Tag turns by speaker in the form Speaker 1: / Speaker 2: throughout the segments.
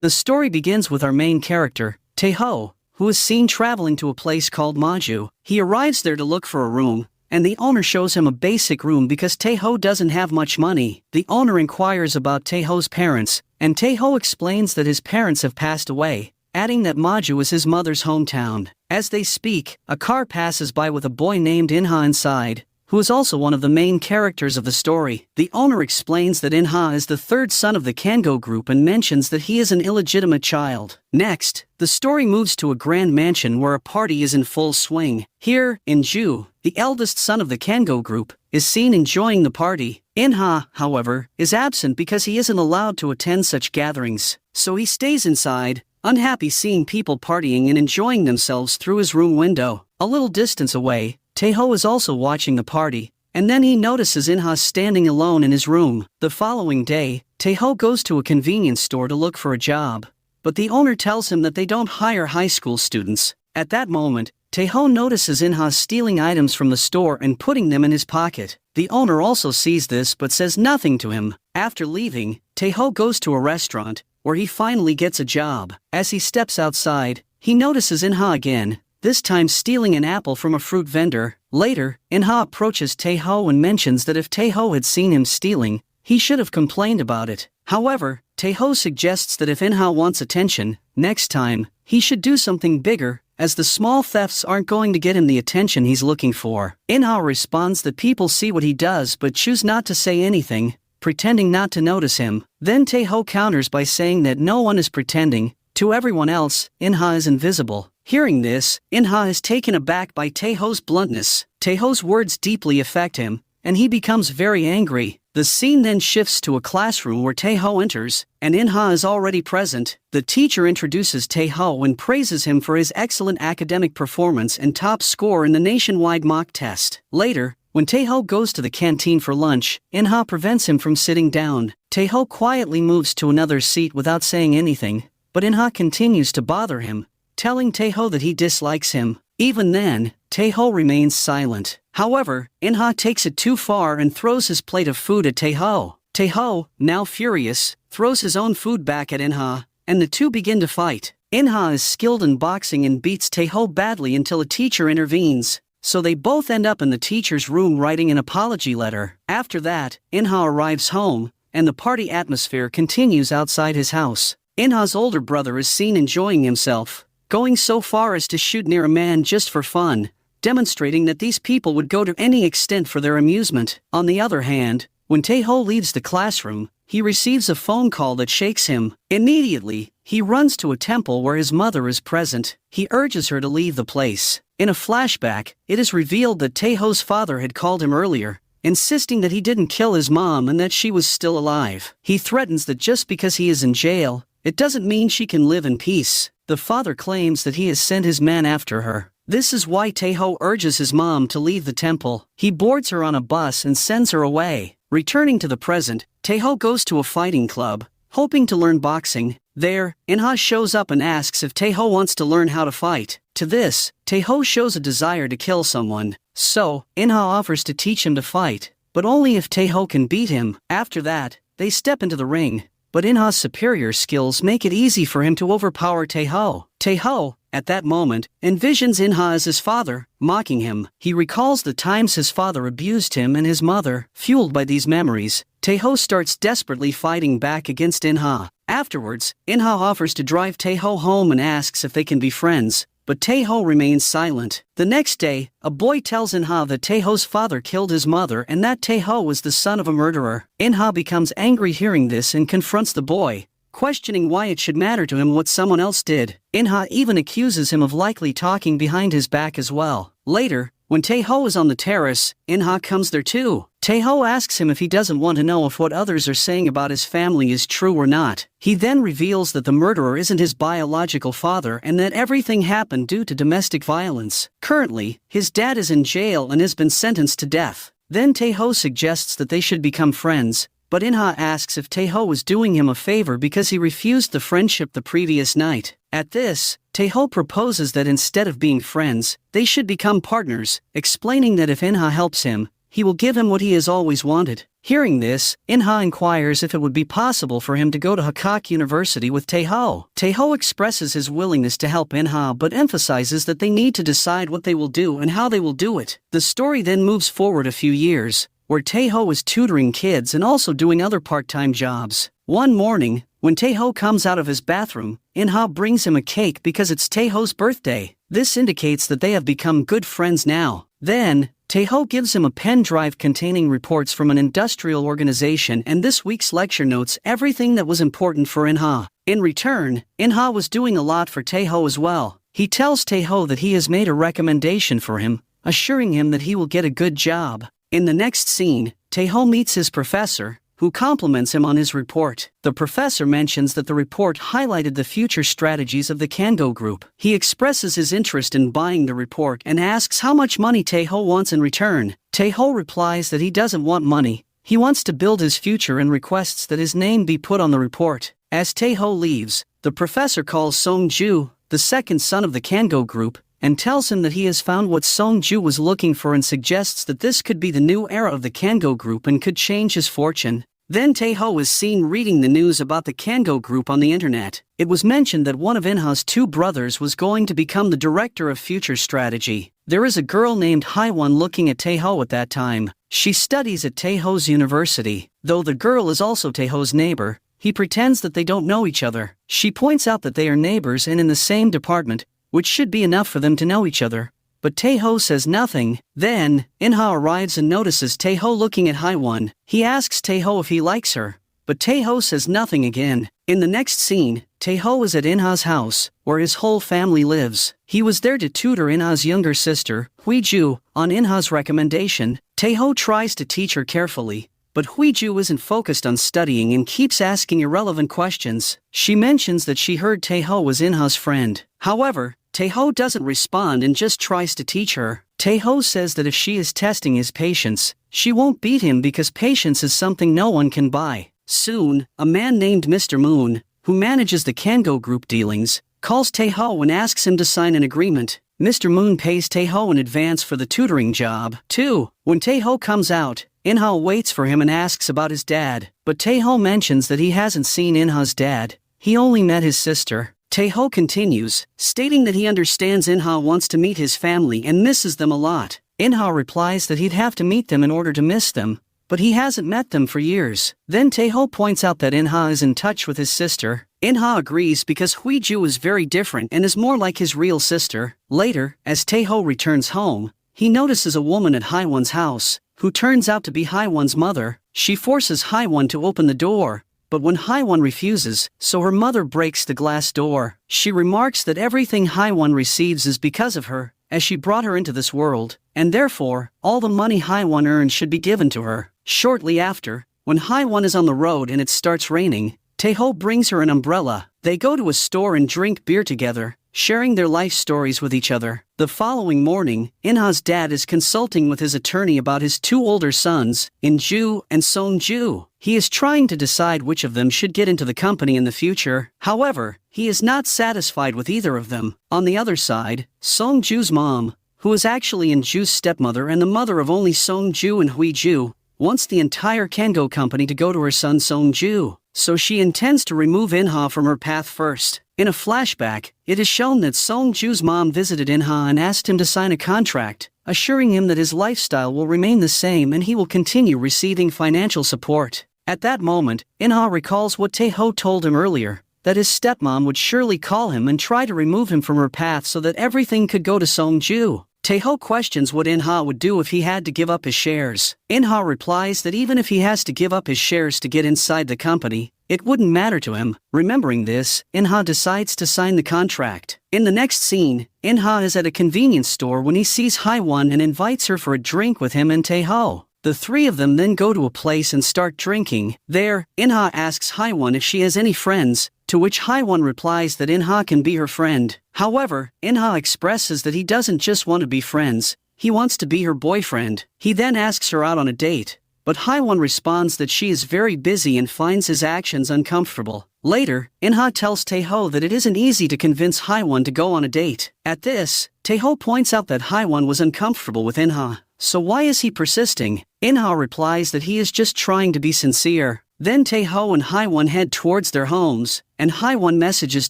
Speaker 1: The story begins with our main character, Taeho, who is seen traveling to a place called Maju. He arrives there to look for a room, and the owner shows him a basic room because Taeho doesn't have much money. The owner inquires about Taeho's parents, and Taeho explains that his parents have passed away, adding that Maju is his mother's hometown. As they speak, a car passes by with a boy named Inha inside, who is also one of the main characters of the story. The owner explains that Inha is the third son of the Kango group and mentions that he is an illegitimate child. Next, the story moves to a grand mansion where a party is in full swing. Here, Inju, the eldest son of the Kango group, is seen enjoying the party. Inha, however, is absent because he isn't allowed to attend such gatherings, so he stays inside, unhappy seeing people partying and enjoying themselves through his room window. A little distance away, Taeho is also watching the party, and then he notices Inha standing alone in his room. The following day, Taeho goes to a convenience store to look for a job, but the owner tells him that they don't hire high school students. At that moment, Taeho notices Inha stealing items from the store and putting them in his pocket. The owner also sees this but says nothing to him. After leaving, Taeho goes to a restaurant, where he finally gets a job. As he steps outside, he notices Inha again, this time stealing an apple from a fruit vendor. Later, Inha approaches Taeho and mentions that if Taeho had seen him stealing, he should have complained about it. However, Taeho suggests that if Inha wants attention, next time, he should do something bigger, as the small thefts aren't going to get him the attention he's looking for. Inha responds that people see what he does but choose not to say anything, pretending not to notice him. Then Taeho counters by saying that no one is pretending. To everyone else, Inha is invisible. Hearing this, Inha is taken aback by Taeho's bluntness. Taeho's words deeply affect him, and he becomes very angry. The scene then shifts to a classroom where Taeho enters, and Inha is already present. The teacher introduces Taeho and praises him for his excellent academic performance and top score in the nationwide mock test. Later, when Taeho goes to the canteen for lunch, Inha prevents him from sitting down. Taeho quietly moves to another seat without saying anything, but Inha continues to bother him, telling Taeho that he dislikes him. Even then, Taeho remains silent. However, Inha takes it too far and throws his plate of food at Taeho. Taeho, now furious, throws his own food back at Inha, and the two begin to fight. Inha is skilled in boxing and beats Taeho badly until a teacher intervenes, so they both end up in the teacher's room writing an apology letter. After that, Inha arrives home, and the party atmosphere continues outside his house. Inha's older brother is seen enjoying himself, going so far as to shoot near a man just for fun, demonstrating that these people would go to any extent for their amusement. On the other hand, when Taeho leaves the classroom, he receives a phone call that shakes him. Immediately, he runs to a temple where his mother is present. He urges her to leave the place. In a flashback, it is revealed that Taeho's father had called him earlier, insisting that he didn't kill his mom and that she was still alive. He threatens that just because he is in jail, it doesn't mean she can live in peace. The father claims that he has sent his man after her. This is why Taeho urges his mom to leave the temple. He boards her on a bus and sends her away. Returning to the present, Taeho goes to a fighting club, hoping to learn boxing. There, Inha shows up and asks if Taeho wants to learn how to fight. To this, Taeho shows a desire to kill someone. So, Inha offers to teach him to fight, but only if Taeho can beat him. After that, they step into the ring, but Inha's superior skills make it easy for him to overpower Taeho. Taeho, at that moment, envisions Inha as his father, mocking him. He recalls the times his father abused him and his mother. Fueled by these memories, Taeho starts desperately fighting back against Inha. Afterwards, Inha offers to drive Taeho home and asks if they can be friends, but Taeho remains silent. The next day, a boy tells Inha that Taeho's father killed his mother and that Taeho was the son of a murderer. Inha becomes angry hearing this and confronts the boy, questioning why it should matter to him what someone else did. Inha even accuses him of likely talking behind his back as well. Later, when Taeho is on the terrace, Inha comes there too. Taeho asks him if he doesn't want to know if what others are saying about his family is true or not. He then reveals that the murderer isn't his biological father and that everything happened due to domestic violence. Currently, his dad is in jail and has been sentenced to death. Then Taeho suggests that they should become friends, but Inha asks if Taeho was doing him a favor because he refused the friendship the previous night. At this, Taeho proposes that instead of being friends, they should become partners, explaining that if Inha helps him, he will give him what he has always wanted. Hearing this, In-ha inquires if it would be possible for him to go to Hakak University with Tae-ho. Tae-ho expresses his willingness to help In-ha but emphasizes that they need to decide what they will do and how they will do it. The story then moves forward a few years, where Tae-ho is tutoring kids and also doing other part-time jobs. One morning, when Tae-ho comes out of his bathroom, In-ha brings him a cake because it's Tae-ho's birthday. This indicates that they have become good friends now. Then, Tae-ho gives him a pen drive containing reports from an industrial organization, and this week's lecture notes everything that was important for In-ha. In return, In-ha was doing a lot for Tae-ho as well. He tells Tae-ho that he has made a recommendation for him, assuring him that he will get a good job. In the next scene, Tae-ho meets his professor, who compliments him on his report. The professor mentions that the report highlighted the future strategies of the Kango Group. He expresses his interest in buying the report and asks how much money Tae-ho wants in return. Tae-ho replies that he doesn't want money, he wants to build his future and requests that his name be put on the report. As Tae-ho leaves, the professor calls Song-ju, the second son of the Kango Group, and tells him that he has found what Song-ju was looking for and suggests that this could be the new era of the Kango Group and could change his fortune. Then Tae-ho is seen reading the news about the Kango Group on the internet. It was mentioned that one of In-ha's two brothers was going to become the director of future strategy. There is a girl named Hye-won looking at Tae-ho at that time. She studies at Tae-ho's university. Though the girl is also Tae-ho's neighbor, he pretends that they don't know each other. She points out that they are neighbors and in the same department, which should be enough for them to know each other. But Tae-ho says nothing. Then, In-ha arrives and notices Tae-ho looking at Hye-won. He asks Tae-ho if he likes her, but Tae-ho says nothing again. In the next scene, Tae-ho is at In-ha's house, where his whole family lives. He was there to tutor In-ha's younger sister, Hui-ju, on In-ha's recommendation. Tae-ho tries to teach her carefully, but Hui-ju isn't focused on studying and keeps asking irrelevant questions. She mentions that she heard Tae-ho was In-ha's friend. However, Tae-ho doesn't respond and just tries to teach her. Tae-ho says that if she is testing his patience, she won't beat him because patience is something no one can buy. Soon, a man named Mr. Moon, who manages the Kango Group dealings, calls Tae-ho and asks him to sign an agreement. Mr. Moon pays Tae-ho in advance for the tutoring job. 2. When Tae-ho comes out, In-ha waits for him and asks about his dad, but Tae-ho mentions that he hasn't seen In-ha's dad. He only met his sister. Tae-ho continues, stating that he understands In-ha wants to meet his family and misses them a lot. In-ha replies that he'd have to meet them in order to miss them, but he hasn't met them for years. Then Tae-ho points out that In-ha is in touch with his sister. In-ha agrees because Hui-ju is very different and is more like his real sister. Later, as Tae-ho returns home, he notices a woman at Hye-won's house, who turns out to be Hye-won's mother. She forces Hye-won to open the door, but when Hye-won refuses, so her mother breaks the glass door. She remarks that everything Hye-won receives is because of her, as she brought her into this world, and therefore, all the money Hye-won earns should be given to her. Shortly after, when Hye-won is on the road and it starts raining, Tae-ho brings her an umbrella. They go to a store and drink beer together, sharing their life stories with each other. The following morning, In-ha's dad is consulting with his attorney about his two older sons, In-ju and Song-ju. He is trying to decide which of them should get into the company in the future. However, he is not satisfied with either of them. On the other side, Song-ju's mom, who is actually In-ju's stepmother and the mother of only Song-ju and Hui-ju, wants the entire Kango company to go to her son Song-ju. So she intends to remove In-ha from her path first. In a flashback, it is shown that Song-ju's mom visited In-ha and asked him to sign a contract, assuring him that his lifestyle will remain the same and he will continue receiving financial support. At that moment, In-ha recalls what Tae-ho told him earlier, that his stepmom would surely call him and try to remove him from her path so that everything could go to Song-ju. Tae-ho questions what In-ha would do if he had to give up his shares. In-ha replies that even if he has to give up his shares to get inside the company, it wouldn't matter to him. Remembering this, In-ha decides to sign the contract. In the next scene, In-ha is at a convenience store when he sees Hye-won and invites her for a drink with him and Tae-ho. The three of them then go to a place and start drinking. There, In-ha asks Hye-won if she has any friends, to which Hye-won replies that In-ha can be her friend. However, In-ha expresses that he doesn't just want to be friends, he wants to be her boyfriend. He then asks her out on a date, but Hye-won responds that she is very busy and finds his actions uncomfortable. Later, In-ha tells Tae-ho that it isn't easy to convince Hye-won to go on a date. At this, Tae-ho points out that Hye-won was uncomfortable with In-ha, so why is he persisting? In-ha replies that he is just trying to be sincere. Then Tae-ho and Haewon head towards their homes, and Haewon messages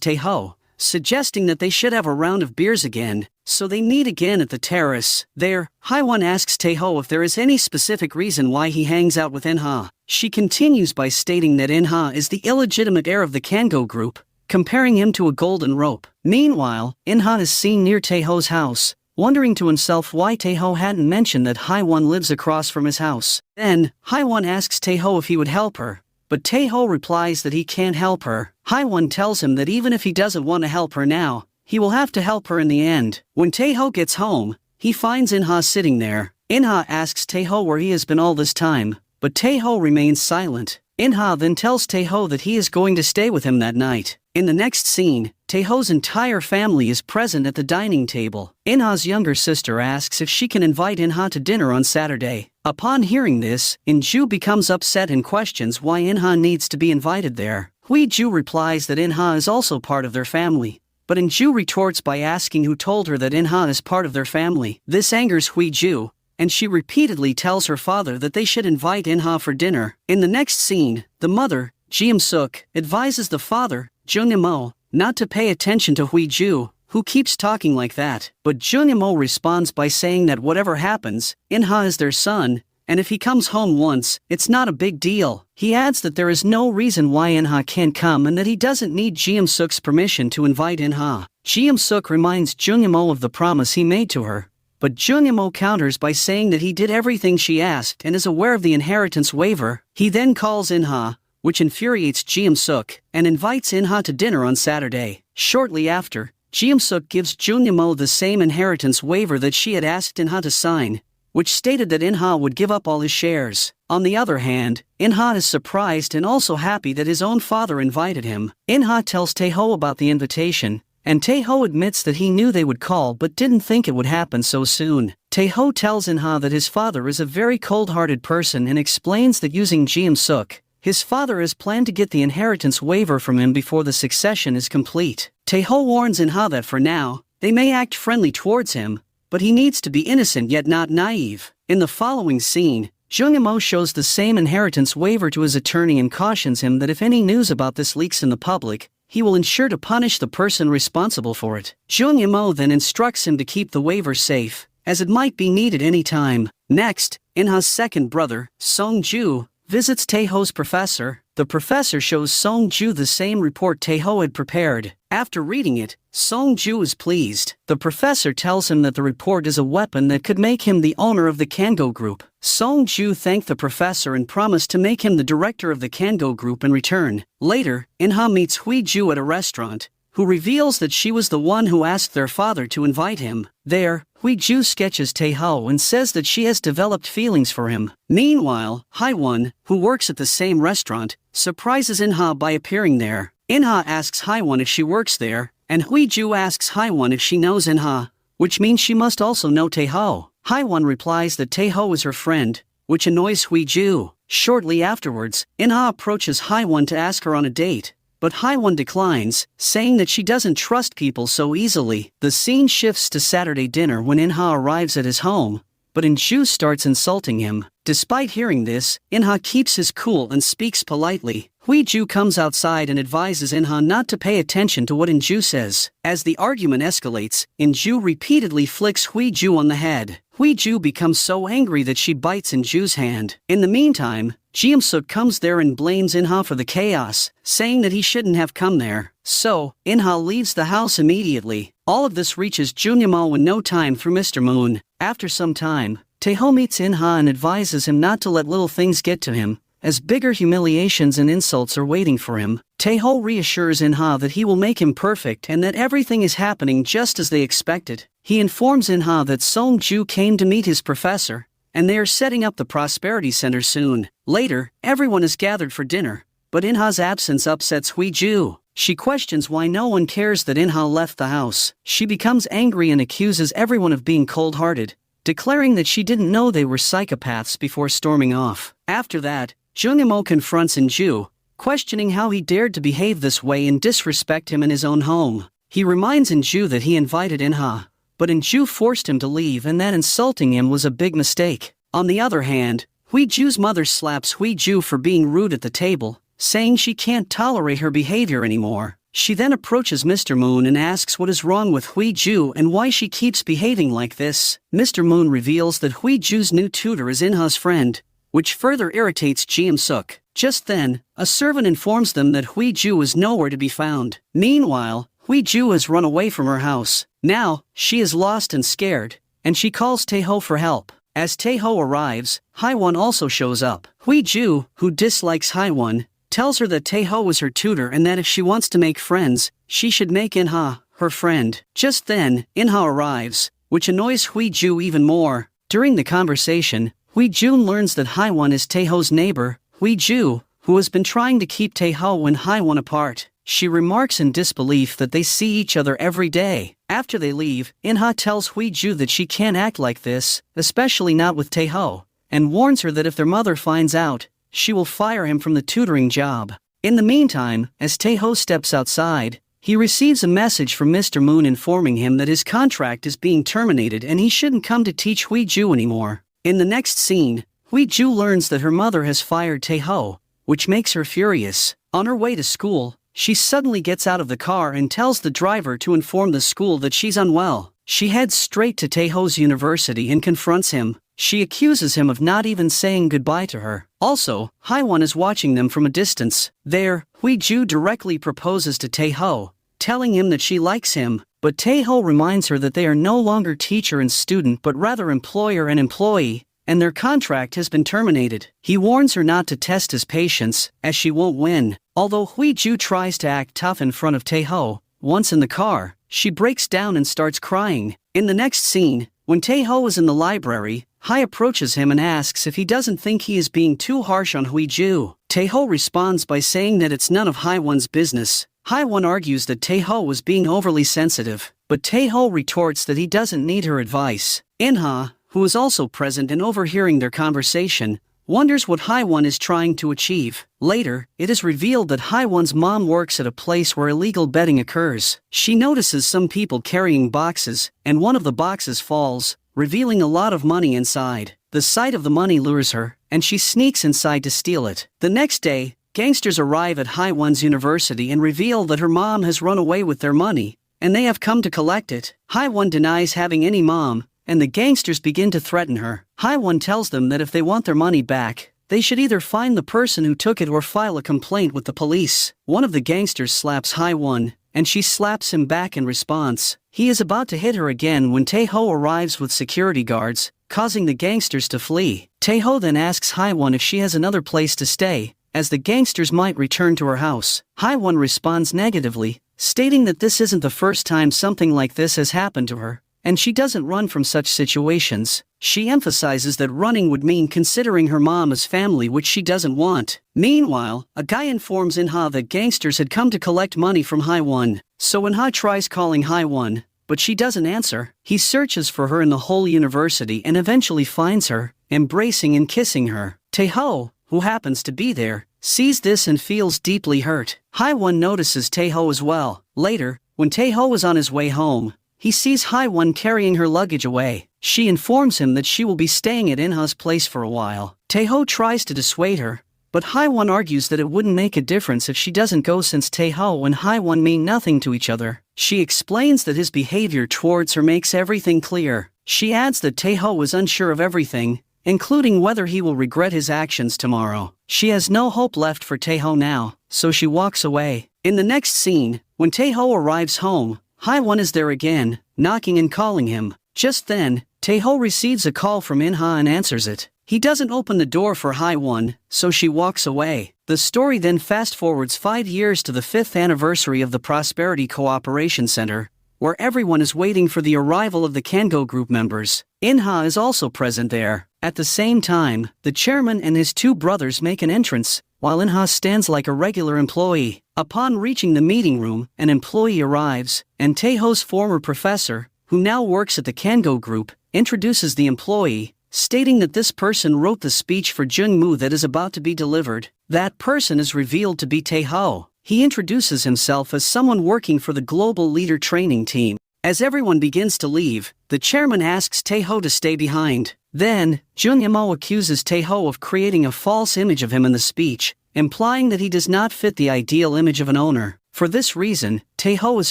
Speaker 1: Tae-ho, suggesting that they should have a round of beers again, so they meet again at the terrace. There, Haewon asks Tae-ho if there is any specific reason why he hangs out with In-ha. She continues by stating that In-ha is the illegitimate heir of the Kango group, comparing him to a golden rope. Meanwhile, In-ha is seen near Tae-ho's house, wondering to himself why Tae-ho hadn't mentioned that Haewon lives across from his house. Then, Haewon asks Tae-ho if he would help her, but Tae-ho replies that he can't help her. Haewon tells him that even if he doesn't want to help her now, he will have to help her in the end. When Tae-ho gets home, he finds In-ha sitting there. In-ha asks Tae-ho where he has been all this time, but Tae-ho remains silent. In-ha then tells Tae-ho that he is going to stay with him that night. In the next scene, Tae-ho's entire family is present at the dining table. In-ha's younger sister asks if she can invite In-ha to dinner on Saturday. Upon hearing this, In-ju becomes upset and questions why In-ha needs to be invited there. Hui-ju replies that In-ha is also part of their family, but In-ju retorts by asking who told her that In-ha is part of their family. This angers Hui-ju, and she repeatedly tells her father that they should invite In-ha for dinner. In the next scene, the mother, Ji-im-suk, advises the father, Jung-im-mo, not to pay attention to Hui-ju, who keeps talking like that. But Jung-im-mo responds by saying that whatever happens, In-ha is their son, and if he comes home once, it's not a big deal. He adds that there is no reason why In-ha can't come and that he doesn't need Ji-im-suk's permission to invite In-ha. Ji-im-suk reminds Jung-im-mo of the promise he made to her, but Jung-im-mo counters by saying that he did everything she asked and is aware of the inheritance waiver. He then calls In-ha, which infuriates Ji-im-suk, and invites In-ha to dinner on Saturday. Shortly after, Ji-im-suk gives Jung-im-mo the same inheritance waiver that she had asked In-ha to sign, which stated that In-ha would give up all his shares. On the other hand, In-ha is surprised and also happy that his own father invited him. In-ha tells Tae-ho about the invitation, and Tae-ho admits that he knew they would call but didn't think it would happen so soon. Tae-ho tells In-ha that his father is a very cold-hearted person and explains that using Ji-im-suk, his father has planned to get the inheritance waiver from him before the succession is complete. Tae-ho warns In-ha that for now, they may act friendly towards him, but he needs to be innocent yet not naive. In the following scene, Jung-im-mo shows the same inheritance waiver to his attorney and cautions him that if any news about this leaks in the public, he will ensure to punish the person responsible for it. Jung-im-mo then instructs him to keep the waiver safe, as it might be needed any time. Next, In-ha's second brother, Song-ju, visits Tae-ho's professor. The professor shows Song-ju the same report Tae-ho had prepared. After reading it, Song-ju is pleased. The professor tells him that the report is a weapon that could make him the owner of the Kango group. Song-ju thanked the professor and promised to make him the director of the Kango group in return. Later, In-ha meets Hui-ju at a restaurant, who reveals that she was the one who asked their father to invite him. There, Hui-ju sketches Tae-ho and says that she has developed feelings for him. Meanwhile, Haewon, who works at the same restaurant, surprises In-ha by appearing there. In-ha asks Haewon if she works there, and Hui-ju asks Haewon if she knows In-ha, which means she must also know Tae-ho. Haewon replies that Tae-ho is her friend, which annoys Hui-ju. Shortly afterwards, In-ha approaches Haewon to ask her on a date, but Haewon declines, saying that she doesn't trust people so easily. The scene shifts to Saturday dinner when In-ha arrives at his home, but In-ju starts insulting him. Despite hearing this, In-ha keeps his cool and speaks politely. Hui-ju comes outside and advises In-ha not to pay attention to what In-ju says. As the argument escalates, In-ju repeatedly flicks Hui-ju on the head. Hui-ju becomes so angry that she bites In-ju's hand. In the meantime, Ji-im-suk comes there and blames In-ha for the chaos, saying that he shouldn't have come there. So, In-ha leaves the house immediately. All of this reaches Jung-im-mo in no time through Mr. Moon. After some time, Tae-ho meets In-ha and advises him not to let little things get to him, as bigger humiliations and insults are waiting for him. Tae-ho reassures In-ha that he will make him perfect and that everything is happening just as they expected. He informs In-ha that Song-ju came to meet his professor, and they are setting up the Prosperity Center soon. Later, everyone is gathered for dinner, but In-ha's absence upsets Hui-ju. She questions why no one cares that In-ha left the house. She becomes angry and accuses everyone of being cold-hearted, declaring that she didn't know they were psychopaths before storming off. After that, Jung-im-mo confronts In-ju, questioning how he dared to behave this way and disrespect him in his own home. He reminds In-ju that he invited In-ha, but Inju forced him to leave and that insulting him was a big mistake. On the other hand, Huiju's mother slaps Huiju for being rude at the table, saying she can't tolerate her behavior anymore. She then approaches Mr. Moon and asks what is wrong with Huiju and why she keeps behaving like this. Mr. Moon reveals that Huiju's new tutor is In-ha's friend, which further irritates Ji-suk. Just then, a servant informs them that Huiju is nowhere to be found. Meanwhile, Huiju has run away from her house. Now, she is lost and scared, and she calls Taeho for help. As Taeho arrives, Haiwon also shows up. Huiju, who dislikes Haiwon, tells her that Taeho is her tutor and that if she wants to make friends, she should make In-ha her friend. Just then, In-ha arrives, which annoys Huiju even more. During the conversation, Huiju learns that Haiwon is Taeho's neighbor, Huiju, who has been trying to keep Taeho and Haiwon apart. She remarks in disbelief that they see each other every day. After they leave, In-ha tells Huiju that she can't act like this, especially not with Taeho, and warns her that if their mother finds out, she will fire him from the tutoring job. In the meantime, as Taeho steps outside, he receives a message from Mr. Moon informing him that his contract is being terminated and he shouldn't come to teach Huiju anymore. In the next scene, Huiju learns that her mother has fired Taeho, which makes her furious. On her way to school, she suddenly gets out of the car and tells the driver to inform the school that she's unwell. She heads straight to Taeho's university and confronts him. She accuses him of not even saying goodbye to her. Also, Haiwon is watching them from a distance. There, Huiju directly proposes to Taeho, telling him that she likes him, but Taeho reminds her that they are no longer teacher and student but rather employer and employee, and their contract has been terminated. He warns her not to test his patience, as she won't win. Although Huiju tries to act tough in front of Taeho, once in the car, she breaks down and starts crying. In the next scene, when Taeho is in the library, Hai approaches him and asks if he doesn't think he is being too harsh on Huiju. Taeho responds by saying that it's none of Haiwon's business. Haiwon argues that Taeho was being overly sensitive, but Taeho retorts that he doesn't need her advice. In-ha, who is also present and overhearing their conversation, wonders what Haiwon is trying to achieve. Later, it is revealed that Haiwon's mom works at a place where illegal betting occurs. She notices some people carrying boxes, and one of the boxes falls, revealing a lot of money inside. The sight of the money lures her, and she sneaks inside to steal it. The next day, gangsters arrive at Haiwon's university and reveal that her mom has run away with their money, and they have come to collect it. Haiwon denies having any mom, and the gangsters begin to threaten her. Haiwon tells them that if they want their money back, they should either find the person who took it or file a complaint with the police. One of the gangsters slaps Haiwon, and she slaps him back in response. He is about to hit her again when Taeho arrives with security guards, causing the gangsters to flee. Taeho then asks Haiwon if she has another place to stay, as the gangsters might return to her house. Haiwon responds negatively, stating that this isn't the first time something like this has happened to her, and she doesn't run from such situations. She emphasizes that running would mean considering her mom as family, which she doesn't want. Meanwhile, a guy informs In-ha that gangsters had come to collect money from Haiwon, so In-ha tries calling Haiwon, but she doesn't answer. He searches for her in the whole university and eventually finds her, embracing and kissing her. Taeho, who happens to be there, sees this and feels deeply hurt. Haiwon notices Taeho as well. Later, when Taeho is on his way home, he sees Haiwon carrying her luggage away. She informs him that she will be staying at In-ha's place for a while. Taeho tries to dissuade her, but Haiwon argues that it wouldn't make a difference if she doesn't go since Taeho and Haiwon mean nothing to each other. She explains that his behavior towards her makes everything clear. She adds that Taeho is unsure of everything, including whether he will regret his actions tomorrow. She has no hope left for Taeho now, so she walks away. In the next scene, when Taeho arrives home, Haiwon is there again, knocking and calling him. Just then, Taeho receives a call from In-ha and answers it. He doesn't open the door for Haiwon, so she walks away. The story then fast-forwards 5 years to the 5th anniversary of the Prosperity Cooperation Center, where everyone is waiting for the arrival of the Kango group members. In-ha is also present there. At the same time, the chairman and his 2 brothers make an entrance, while In-ha stands like a regular employee. Upon reaching the meeting room, an employee arrives, and Taeho's former professor, who now works at the Kango group, introduces the employee, stating that this person wrote the speech for Jungmu that is about to be delivered. That person is revealed to be Taeho. He introduces himself as someone working for the Global Leader Training Team. As everyone begins to leave, the chairman asks Tae-ho to stay behind. Then, Jung Im-oh accuses Tae-ho of creating a false image of him in the speech, implying that he does not fit the ideal image of an owner. For this reason, Tae-ho is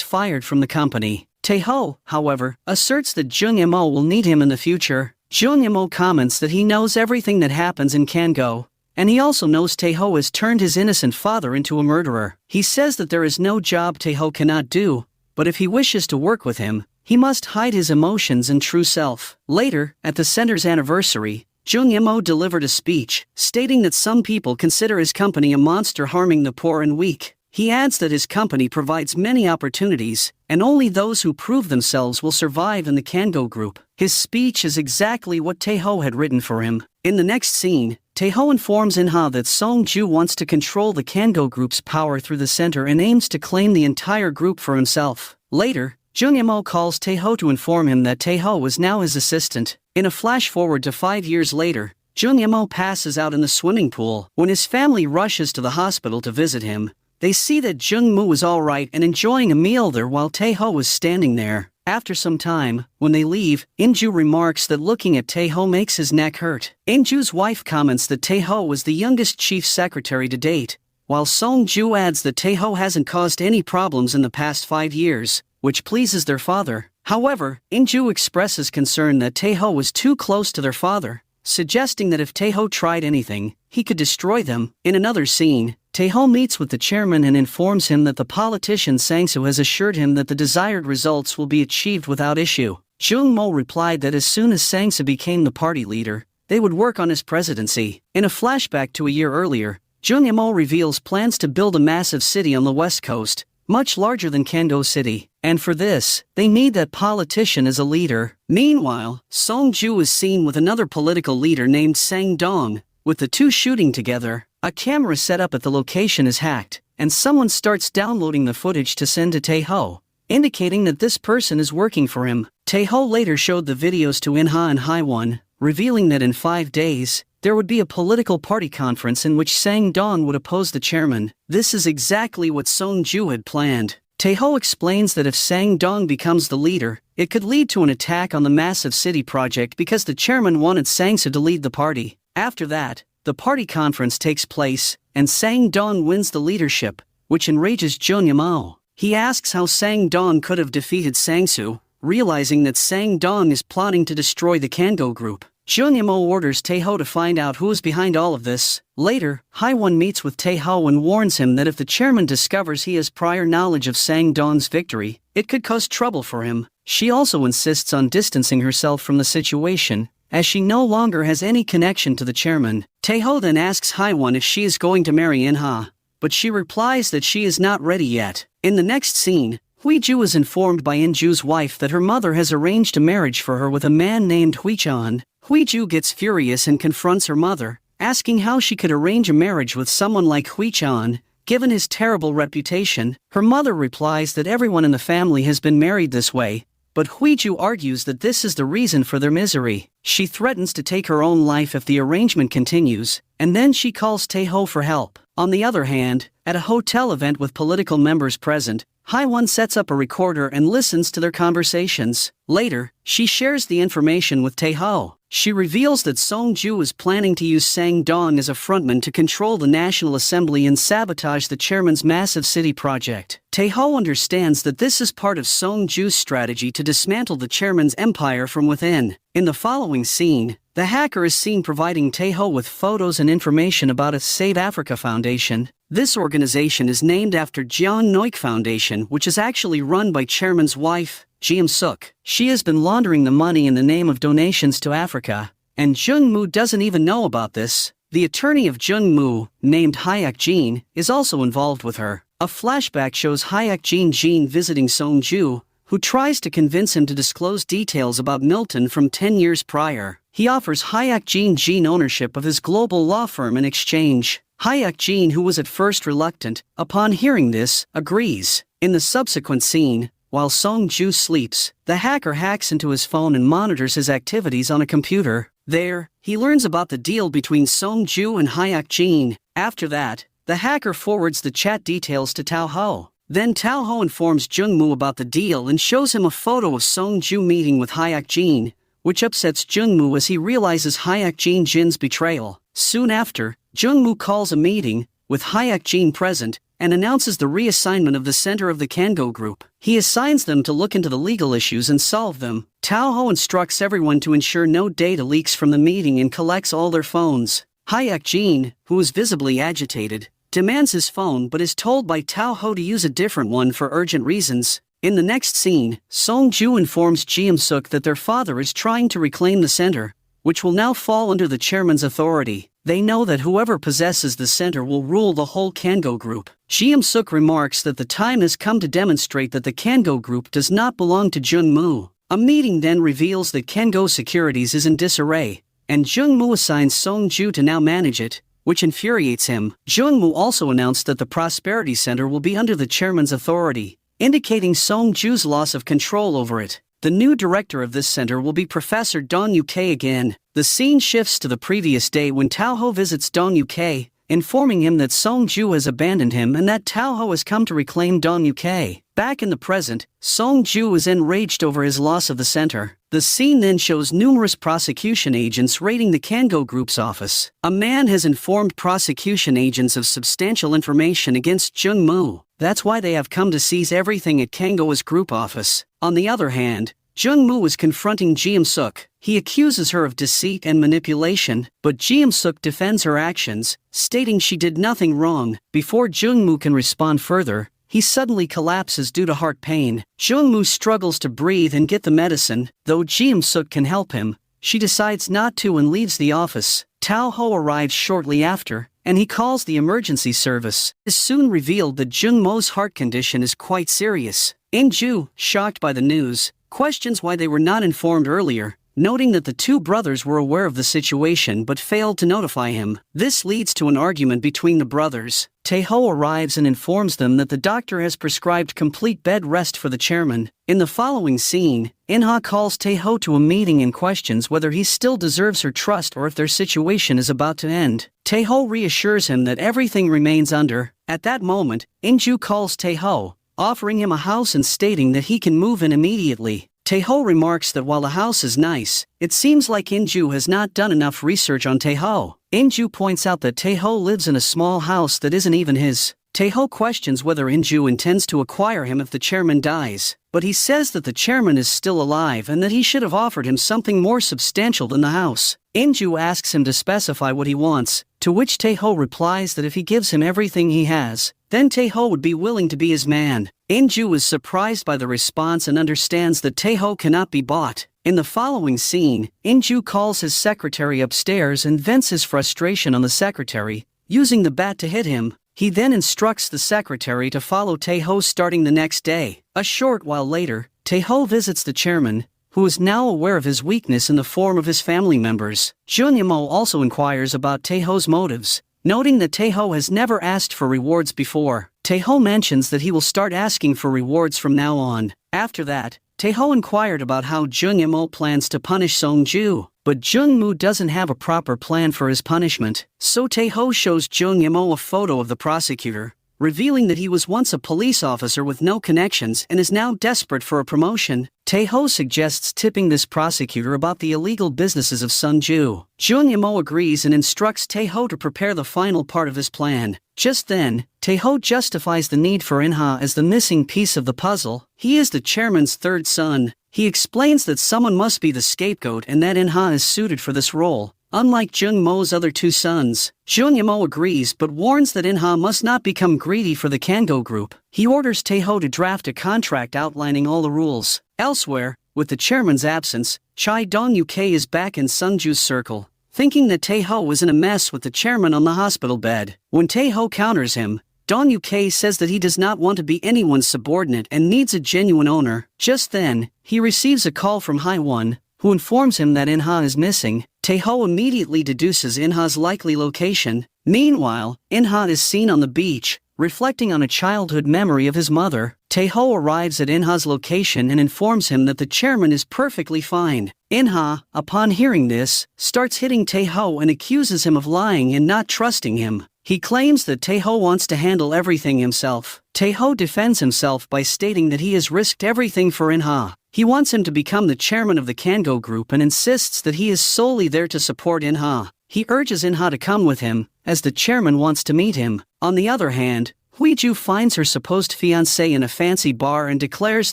Speaker 1: fired from the company. Tae-ho, however, asserts that Jung Im-oh will need him in the future. Jung Im-oh comments that he knows everything that happens in Kango, and he also knows Tae-ho has turned his innocent father into a murderer. He says that there is no job Tae-ho cannot do, but if he wishes to work with him, he must hide his emotions and true self. Later, at the center's anniversary, Jung Im-oh delivered a speech, stating that some people consider his company a monster harming the poor and weak. He adds that his company provides many opportunities, and only those who prove themselves will survive in the Kango group. His speech is exactly what Tae-ho had written for him. In the next scene, Tae-ho informs In-ha that Song-ju wants to control the Kango group's power through the center and aims to claim the entire group for himself. Later, Jung Im-oh calls Tae-ho to inform him that Tae-ho is now his assistant. In a flash forward to 5 years later, Jung Im-oh passes out in the swimming pool. When his family rushes to the hospital to visit him, they see that Jung-moo is alright and enjoying a meal there while Tae-ho is standing there. After some time, when they leave, In-ju remarks that looking at Tae-ho makes his neck hurt. In-ju's wife comments that Tae-ho was the youngest chief secretary to date, while Song-ju adds that Tae-ho hasn't caused any problems in the past 5 years, which pleases their father. However, In-ju expresses concern that Tae-ho was too close to their father, suggesting that if Tae-ho tried anything, he could destroy them. In another scene, Tae-ho meets with the chairman and informs him that the politician Sang-soo has assured him that the desired results will be achieved without issue. Jung-mo replied that as soon as Sang-soo became the party leader, they would work on his presidency. In a flashback to a year earlier, Jung Im-oh reveals plans to build a massive city on the west coast, much larger than Kando City, and for this, they need that politician as a leader. Meanwhile, Song-ju is seen with another political leader named Sang-dong. With the two shooting together, a camera set up at the location is hacked, and someone starts downloading the footage to send to Tae-ho, indicating that this person is working for him. Tae-ho later showed the videos to In-ha and Haewon, revealing that in 5 days, there would be a political party conference in which Sang-dong would oppose the chairman. This is exactly what Song-ju had planned. Tae-ho explains that if Sang-dong becomes the leader, it could lead to an attack on the massive city project because the chairman wanted Sang-soo to lead the party. After that, the party conference takes place, and Sang-dong wins the leadership, which enrages Jung Im-oh. He asks how Sang-dong could have defeated Sang-soo, realizing that Sang-dong is plotting to destroy the Kango group. Jung Im-oh orders Tae-ho to find out who is behind all of this. Later, Haewon meets with Tae-ho and warns him that if the chairman discovers he has prior knowledge of Sang-dong's victory, it could cause trouble for him. She also insists on distancing herself from the situation, as she no longer has any connection to the chairman. Tae-ho then asks Haewon if she is going to marry In-ha, but she replies that she is not ready yet. In the next scene, Hui-ju is informed by In-ju's wife that her mother has arranged a marriage for her with a man named Hui-chan. Hui-ju gets furious and confronts her mother, asking how she could arrange a marriage with someone like Hui-chan, given his terrible reputation. Her mother replies that everyone in the family has been married this way, but Hui-ju argues that this is the reason for their misery. She threatens to take her own life if the arrangement continues, and then she calls Tae-ho for help. On the other hand, at a hotel event with political members present, Haewon sets up a recorder and listens to their conversations. Later, she shares the information with Tae-ho. She reveals that Song-ju is planning to use Sang-dong as a frontman to control the National Assembly and sabotage the chairman's massive city project. Tae-ho understands that this is part of Song-ju's strategy to dismantle the chairman's empire from within. In the following scene, the hacker is seen providing Tae-ho with photos and information about a Save Africa Foundation. This organization is named after Jeon Noik Foundation, which is actually run by chairman's wife, Ji Suk. She has been laundering the money in the name of donations to Africa, and Jung-moo doesn't even know about this. The attorney of Jung-moo, named Hyuk-jin, is also involved with her. A flashback shows Hyuk-jin visiting Song-ju, who tries to convince him to disclose details about Milton from 10 years prior. He offers Hyuk-jin ownership of his global law firm in exchange. Hyuk-jin, who was at first reluctant, upon hearing this, agrees. In the subsequent scene, while Song-ju sleeps, the hacker hacks into his phone and monitors his activities on a computer. There, he learns about the deal between Song-ju and Hyuk-jin. After that, the hacker forwards the chat details to Tae-ho. Then Taoho informs Jungmoo about the deal and shows him a photo of Song-ju meeting with Hyuk-jin, which upsets Jungmoo as he realizes Hyuk-jin's betrayal. Soon after, Jungmoo calls a meeting, with Hyuk-jin present, and announces the reassignment of the center of the Kango group. He assigns them to look into the legal issues and solve them. Taoho instructs everyone to ensure no data leaks from the meeting and collects all their phones. Hyuk-jin, who is visibly agitated, demands his phone but is told by Taoho to use a different one for urgent reasons. In the next scene, Song-ju informs Ji-suk that their father is trying to reclaim the center, which will now fall under the chairman's authority. They know that whoever possesses the center will rule the whole Kango group. Ji-suk remarks that the time has come to demonstrate that the Kango group does not belong to Jungmoo. A meeting then reveals that Kango Securities is in disarray, and Jungmoo assigns Song-ju to now manage it, which infuriates him. Jungmoo also announced that the Prosperity Center will be under the chairman's authority, indicating Song-ju's loss of control over it. The new director of this center will be Professor Dong Uk again. The scene shifts to the previous day when Taoho visits Dong Uk, informing him that Song-ju has abandoned him and that Taoho has come to reclaim Dong Uk. Back in the present, Song-ju is enraged over his loss of the center. The scene then shows numerous prosecution agents raiding the Kango Group's office. A man has informed prosecution agents of substantial information against Jungmoo. That's why they have come to seize everything at Kango's group office. On the other hand, Jungmoo is confronting Ji-suk. He accuses her of deceit and manipulation, but Ji-suk defends her actions, stating she did nothing wrong. Before Jungmoo can respond further, he suddenly collapses due to heart pain. Jungmoo struggles to breathe and get the medicine. Though Ji-suk can help him, she decides not to and leaves the office. Taoho arrives shortly after, and he calls the emergency service. It is soon revealed that Jungmoo's heart condition is quite serious. In-ju, shocked by the news, questions why they were not informed earlier, noting that the two brothers were aware of the situation but failed to notify him. This leads to an argument between the brothers. Taeho arrives and informs them that the doctor has prescribed complete bed rest for the chairman. In the following scene, In-ha calls Taeho to a meeting and questions whether he still deserves her trust or if their situation is about to end. Taeho reassures him that everything remains under. At that moment, In-ju calls Taeho, offering him a house and stating that he can move in immediately. Taeho remarks that while the house is nice, it seems like In-ju has not done enough research on Taeho. In-ju points out that Taeho lives in a small house that isn't even his. Taeho questions whether In-ju intends to acquire him if the chairman dies, but he says that the chairman is still alive and that he should have offered him something more substantial than the house. In-ju asks him to specify what he wants, to which Taeho replies that if he gives him everything he has, then Taeho would be willing to be his man. In-ju is surprised by the response and understands that Taeho cannot be bought. In the following scene, In-ju calls his secretary upstairs and vents his frustration on the secretary, using the bat to hit him. He then instructs the secretary to follow Taeho starting the next day. A short while later, Taeho visits the chairman, who is now aware of his weakness in the form of his family members. Jun-yamo also inquires about Taeho's motives, noting that Taeho has never asked for rewards before. Taeho mentions that he will start asking for rewards from now on. After that, Taeho inquired about how Jun-yamo plans to punish Song-ju, but Jungmoo doesn't have a proper plan for his punishment. So Taeho shows Jun-yamo a photo of the prosecutor, revealing that he was once a police officer with no connections and is now desperate for a promotion. Taeho suggests tipping this prosecutor about the illegal businesses of Sung-ju. Jun-yamo agrees and instructs Taeho to prepare the final part of his plan. Just then, Taeho justifies the need for In-ha as the missing piece of the puzzle. He is the chairman's third son. He explains that someone must be the scapegoat and that In-ha is suited for this role, unlike Jung-mo's other two sons. Jun-yamo agrees but warns that In-ha must not become greedy for the Kango group. He orders Taeho to draft a contract outlining all the rules. Elsewhere, with the chairman's absence, Chai Dong-uk is back in Sungju's circle, thinking that Taeho was in a mess with the chairman on the hospital bed. When Taeho counters him, Dong-uk says that he does not want to be anyone's subordinate and needs a genuine owner. Just then, he receives a call from Hai-won, who informs him that In-ha is missing. Taeho immediately deduces In-ha's likely location. Meanwhile, In-ha is seen on the beach, reflecting on a childhood memory of his mother. Taeho arrives at In-ha's location and informs him that the chairman is perfectly fine. In-ha, upon hearing this, starts hitting Taeho and accuses him of lying and not trusting him. He claims that Taeho wants to handle everything himself. Taeho defends himself by stating that he has risked everything for In-ha. He wants him to become the chairman of the Kango group and insists that he is solely there to support In-ha. He urges In-ha to come with him, as the chairman wants to meet him. On the other hand, Huiju finds her supposed fiancé in a fancy bar and declares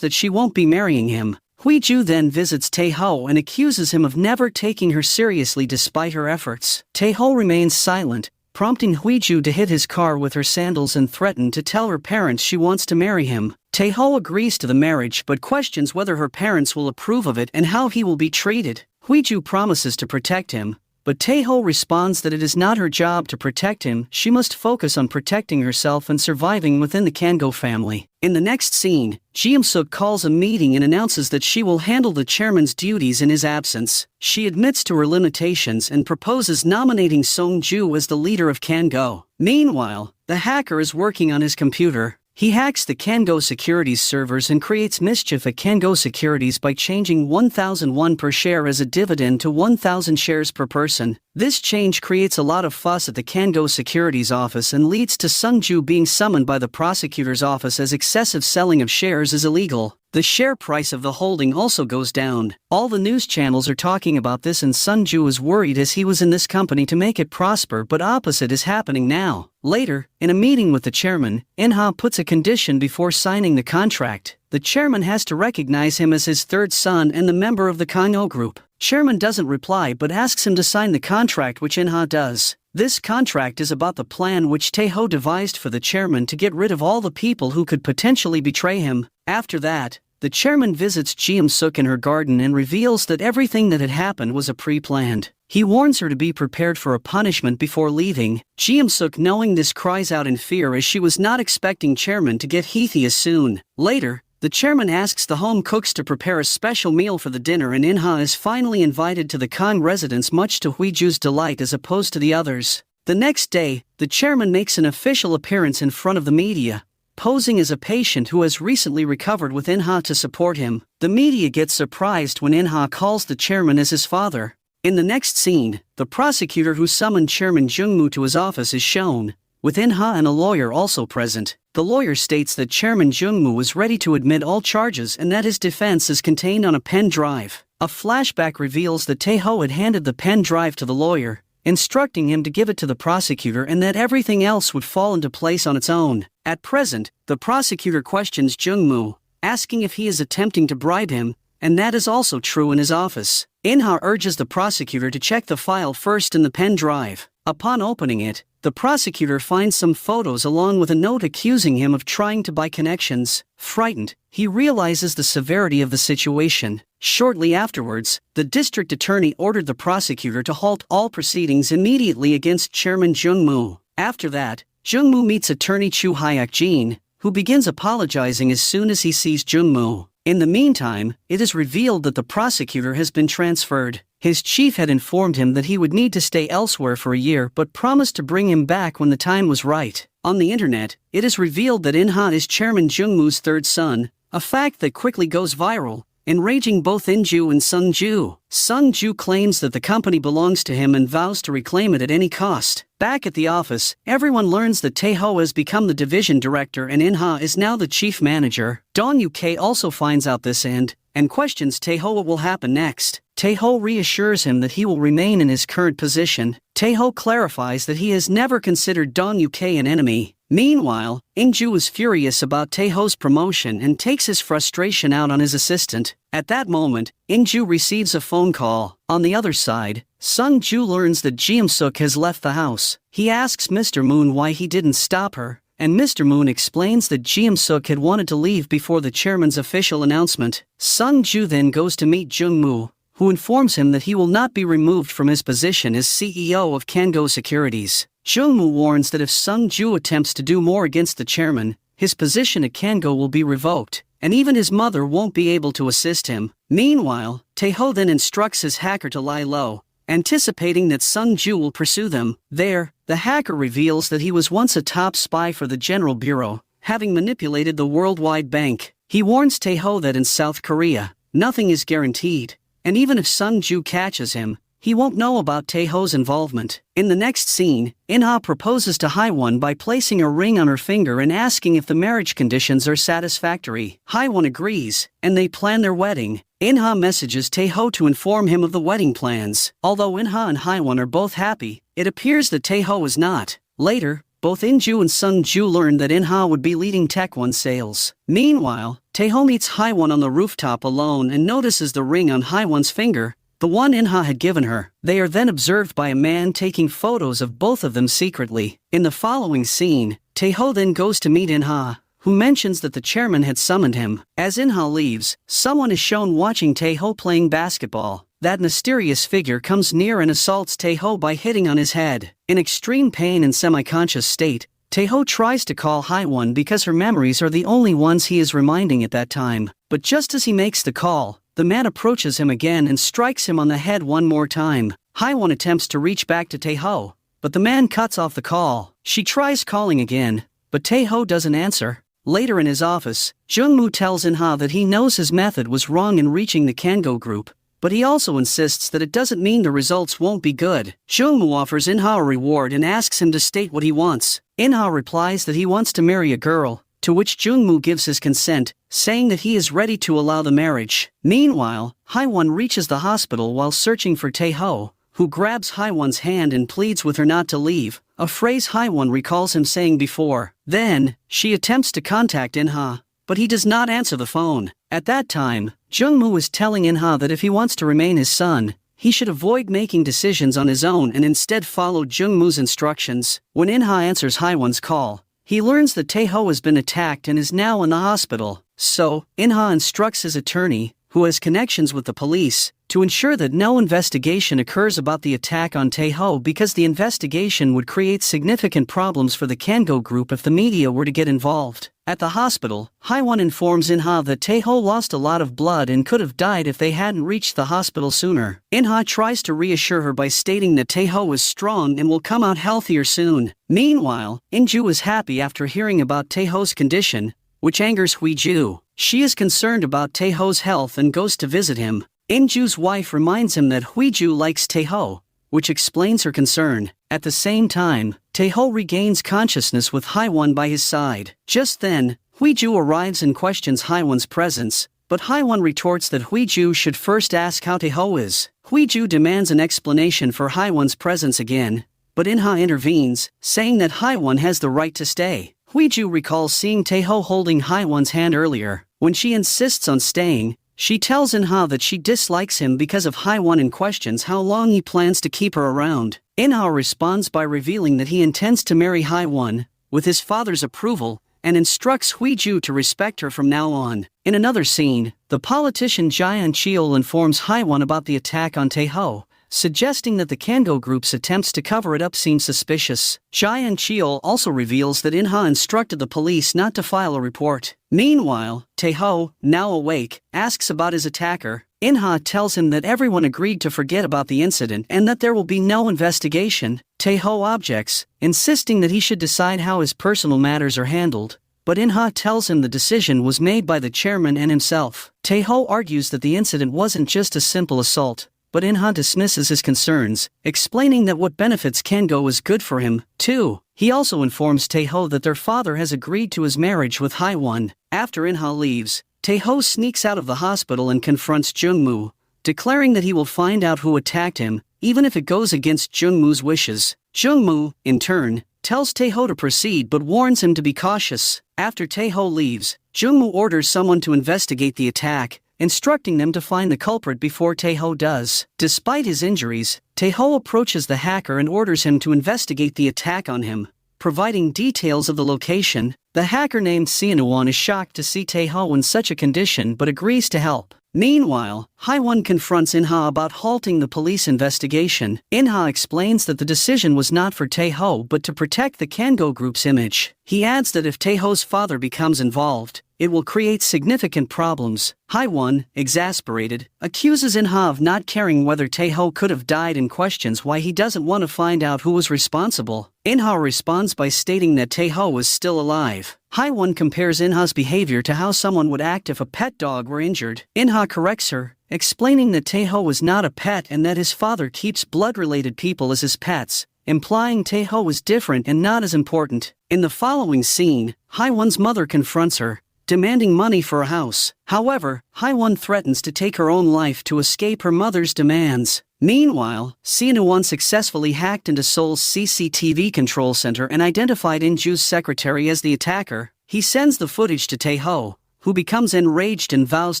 Speaker 1: that she won't be marrying him. Huiju then visits Taeho and accuses him of never taking her seriously despite her efforts. Taeho remains silent, prompting Huiju to hit his car with her sandals and threaten to tell her parents she wants to marry him. Taeho agrees to the marriage but questions whether her parents will approve of it and how he will be treated. Huiju promises to protect him, but Taeho responds that it is not her job to protect him, she must focus on protecting herself and surviving within the Kango family. In the next scene, Jium-suk calls a meeting and announces that she will handle the chairman's duties in his absence. She admits to her limitations and proposes nominating Song-ju as the leader of Kango. Meanwhile, the hacker is working on his computer. He hacks the Kango Securities servers and creates mischief at Kango Securities by changing 1,000 won per share as a dividend to 1,000 shares per person. This change creates a lot of fuss at the Kango Securities office and leads to Sung-ju being summoned by the prosecutor's office as excessive selling of shares is illegal. The share price of the holding also goes down. All the news channels are talking about this and Sung-ju is worried as he was in this company to make it prosper, but opposite is happening now. Later, in a meeting with the chairman, In-ha puts a condition before signing the contract. The chairman has to recognize him as his third son and the member of the Kango group. Chairman doesn't reply but asks him to sign the contract, which In-ha does. This contract is about the plan which Taeho devised for the chairman to get rid of all the people who could potentially betray him. After that, the chairman visits Jium-suk in her garden and reveals that everything that had happened was a pre-planned. He warns her to be prepared for a punishment before leaving. Jium-suk, knowing this, cries out in fear as she was not expecting chairman to get Heathia soon. Later, the chairman asks the home cooks to prepare a special meal for the dinner and In-ha is finally invited to the Kang residence, much to Huiju's delight as opposed to the others. The next day, the chairman makes an official appearance in front of the media, posing as a patient who has recently recovered with In-ha to support him. The media gets surprised when In-ha calls the chairman as his father. In the next scene, the prosecutor who summoned Chairman Jung-moo to his office is shown, with In-ha and a lawyer also present. The lawyer states that Chairman Jung-moo was ready to admit all charges and that his defense is contained on a pen drive. A flashback reveals that Taeho had handed the pen drive to the lawyer, instructing him to give it to the prosecutor and that everything else would fall into place on its own. At present, the prosecutor questions Jung-moo, asking if he is attempting to bribe him, and that is also true in his office. In-ha urges the prosecutor to check the file first in the pen drive. Upon opening it, the prosecutor finds some photos along with a note accusing him of trying to buy connections. Frightened, he realizes the severity of the situation. Shortly afterwards, the district attorney ordered the prosecutor to halt all proceedings immediately against Chairman Jung-moo. After that, Jung-moo meets attorney Chu Hyuk-jin, who begins apologizing as soon as he sees Jung-moo. In the meantime, it is revealed that the prosecutor has been transferred. His chief had informed him that he would need to stay elsewhere for a year but promised to bring him back when the time was right. On the internet, it is revealed that In-ha is Chairman Jung-moo's third son, a fact that quickly goes viral, enraging both In-ju and Sung-ju. Sung-ju claims that the company belongs to him and vows to reclaim it at any cost. Back at the office, everyone learns that Taeho has become the division director and In-ha is now the chief manager. Dong Uk also finds out this and questions Taeho what will happen next. Taeho reassures him that he will remain in his current position. Taeho clarifies that he has never considered Dong Uk an enemy. Meanwhile, In-ju is furious about Taeho's promotion and takes his frustration out on his assistant. At that moment, In-ju receives a phone call. On the other side, Sung-ju learns that Jium-suk has left the house. He asks Mr. Moon why he didn't stop her, and Mr. Moon explains that Jium-suk had wanted to leave before the chairman's official announcement. Sung-ju then goes to meet Jung-moo, who informs him that he will not be removed from his position as CEO of Kango Securities. Jung-moo warns that if Sung-ju attempts to do more against the chairman, his position at Kango will be revoked, and even his mother won't be able to assist him. Meanwhile, Taeho then instructs his hacker to lie low, anticipating that Sung-ju will pursue them. There, the hacker reveals that he was once a top spy for the General Bureau, having manipulated the Worldwide Bank. He warns Taeho that in South Korea, nothing is guaranteed, and even if Sung-ju catches him, he won't know about Taeho's involvement. In the next scene, In-ha proposes to Haewon by placing a ring on her finger and asking if the marriage conditions are satisfactory. Haewon agrees, and they plan their wedding. In-ha messages Taeho to inform him of the wedding plans. Although In-ha and Haewon are both happy, it appears that Taeho is not. Later, both In-ju and Sung-ju learn that In-ha would be leading Taekwon sales. Meanwhile, Taeho meets Haewon on the rooftop alone and notices the ring on Haewon's finger, the one In-ha had given her. They are then observed by a man taking photos of both of them secretly. In the following scene, Taeho then goes to meet In-ha, who mentions that the chairman had summoned him. As In-ha leaves, someone is shown watching Taeho playing basketball. That mysterious figure comes near and assaults Taeho by hitting on his head. In extreme pain and semi-conscious state, Taeho tries to call Haewon because her memories are the only ones he is reminding at that time. But just as he makes the call, the man approaches him again and strikes him on the head one more time. Haewon attempts to reach back to Taeho, but the man cuts off the call. She tries calling again, but Taeho doesn't answer. Later in his office, Jung-moo tells In-ha that he knows his method was wrong in reaching the Kango group, but he also insists that it doesn't mean the results won't be good. Jung-moo offers In-ha a reward and asks him to state what he wants. In-ha replies that he wants to marry a girl, to which Jung-moo gives his consent, saying that he is ready to allow the marriage. Meanwhile, Haewon reaches the hospital while searching for Taeho, who grabs Haewon's hand and pleads with her not to leave, a phrase Haewon recalls him saying before. Then, she attempts to contact In-ha, but he does not answer the phone. At that time, Jung-moo is telling In-ha that if he wants to remain his son, he should avoid making decisions on his own and instead follow Jung-moo's instructions. When In-ha answers Haewon's call, he learns that Taeho has been attacked and is now in the hospital. So, In-ha instructs his attorney, who has connections with the police, to ensure that no investigation occurs about the attack on Taeho because the investigation would create significant problems for the Kango group if the media were to get involved. At the hospital, Haewon informs In-ha that Taeho lost a lot of blood and could have died if they hadn't reached the hospital sooner. In-ha tries to reassure her by stating that Taeho is strong and will come out healthier soon. Meanwhile, In-ju is happy after hearing about Taeho's condition, which angers Hui-ju. She is concerned about Taeho's health and goes to visit him. In-ju's wife reminds him that Hui-ju likes Taeho, which explains her concern. At the same time, Taeho regains consciousness with Haewon by his side. Just then, Hui-ju arrives and questions Haewon's presence, but Haewon retorts that Hui-ju should first ask how Taeho is. Hui-ju demands an explanation for Haewon's presence again, but In-ha intervenes, saying that Haewon has the right to stay. Hui-ju recalls seeing Taeho holding Haewon's hand earlier. When she insists on staying, she tells In-ha that she dislikes him because of Haewon and questions how long he plans to keep her around. In-ha responds by revealing that he intends to marry Haewon, with his father's approval, and instructs Hui-ju to respect her from now on. In another scene, the politician Jaeon Cheol informs Haewon about the attack on Taeho, suggesting that the Kango group's attempts to cover it up seem suspicious. Jaeon Cheol also reveals that In-ha instructed the police not to file a report. Meanwhile, Taeho, now awake, asks about his attacker. In-ha tells him that everyone agreed to forget about the incident and that there will be no investigation. Taeho objects, insisting that he should decide how his personal matters are handled, but In-ha tells him the decision was made by the chairman and himself. Taeho argues that the incident wasn't just a simple assault, but In-ha dismisses his concerns, explaining that what benefits Kango is good for him, too. He also informs Taeho that their father has agreed to his marriage with Haewon. After In-ha leaves, Taeho sneaks out of the hospital and confronts Jung-moo, declaring that he will find out who attacked him, even if it goes against Jung-moo's wishes. Jung-moo, in turn, tells Taeho to proceed but warns him to be cautious. After Taeho leaves, Jung-moo orders someone to investigate the attack, instructing them to find the culprit before Taeho does. Despite his injuries, Taeho approaches the hacker and orders him to investigate the attack on him, providing details of the location. The hacker named Seonwon is shocked to see Taeho in such a condition but agrees to help. Meanwhile, Haewon confronts In-ha about halting the police investigation. In-ha explains that the decision was not for Taeho but to protect the Kango group's image. He adds that if Taeho's father becomes involved, it will create significant problems. Haewon, exasperated, accuses In-ha of not caring whether Taeho could have died and questions why he doesn't want to find out who was responsible. In-ha responds by stating that Taeho was still alive. Haewon compares In-ha's behavior to how someone would act if a pet dog were injured. In-ha corrects her, explaining that Taeho is not a pet and that his father keeps blood-related people as his pets, implying Taeho is different and not as important. In the following scene, Haewon's mother confronts her, demanding money for a house. However, Haewon threatens to take her own life to escape her mother's demands. Meanwhile, Seo-won successfully hacked into Seoul's CCTV control center and identified In-ju's secretary as the attacker. He sends the footage to Taeho, who becomes enraged and vows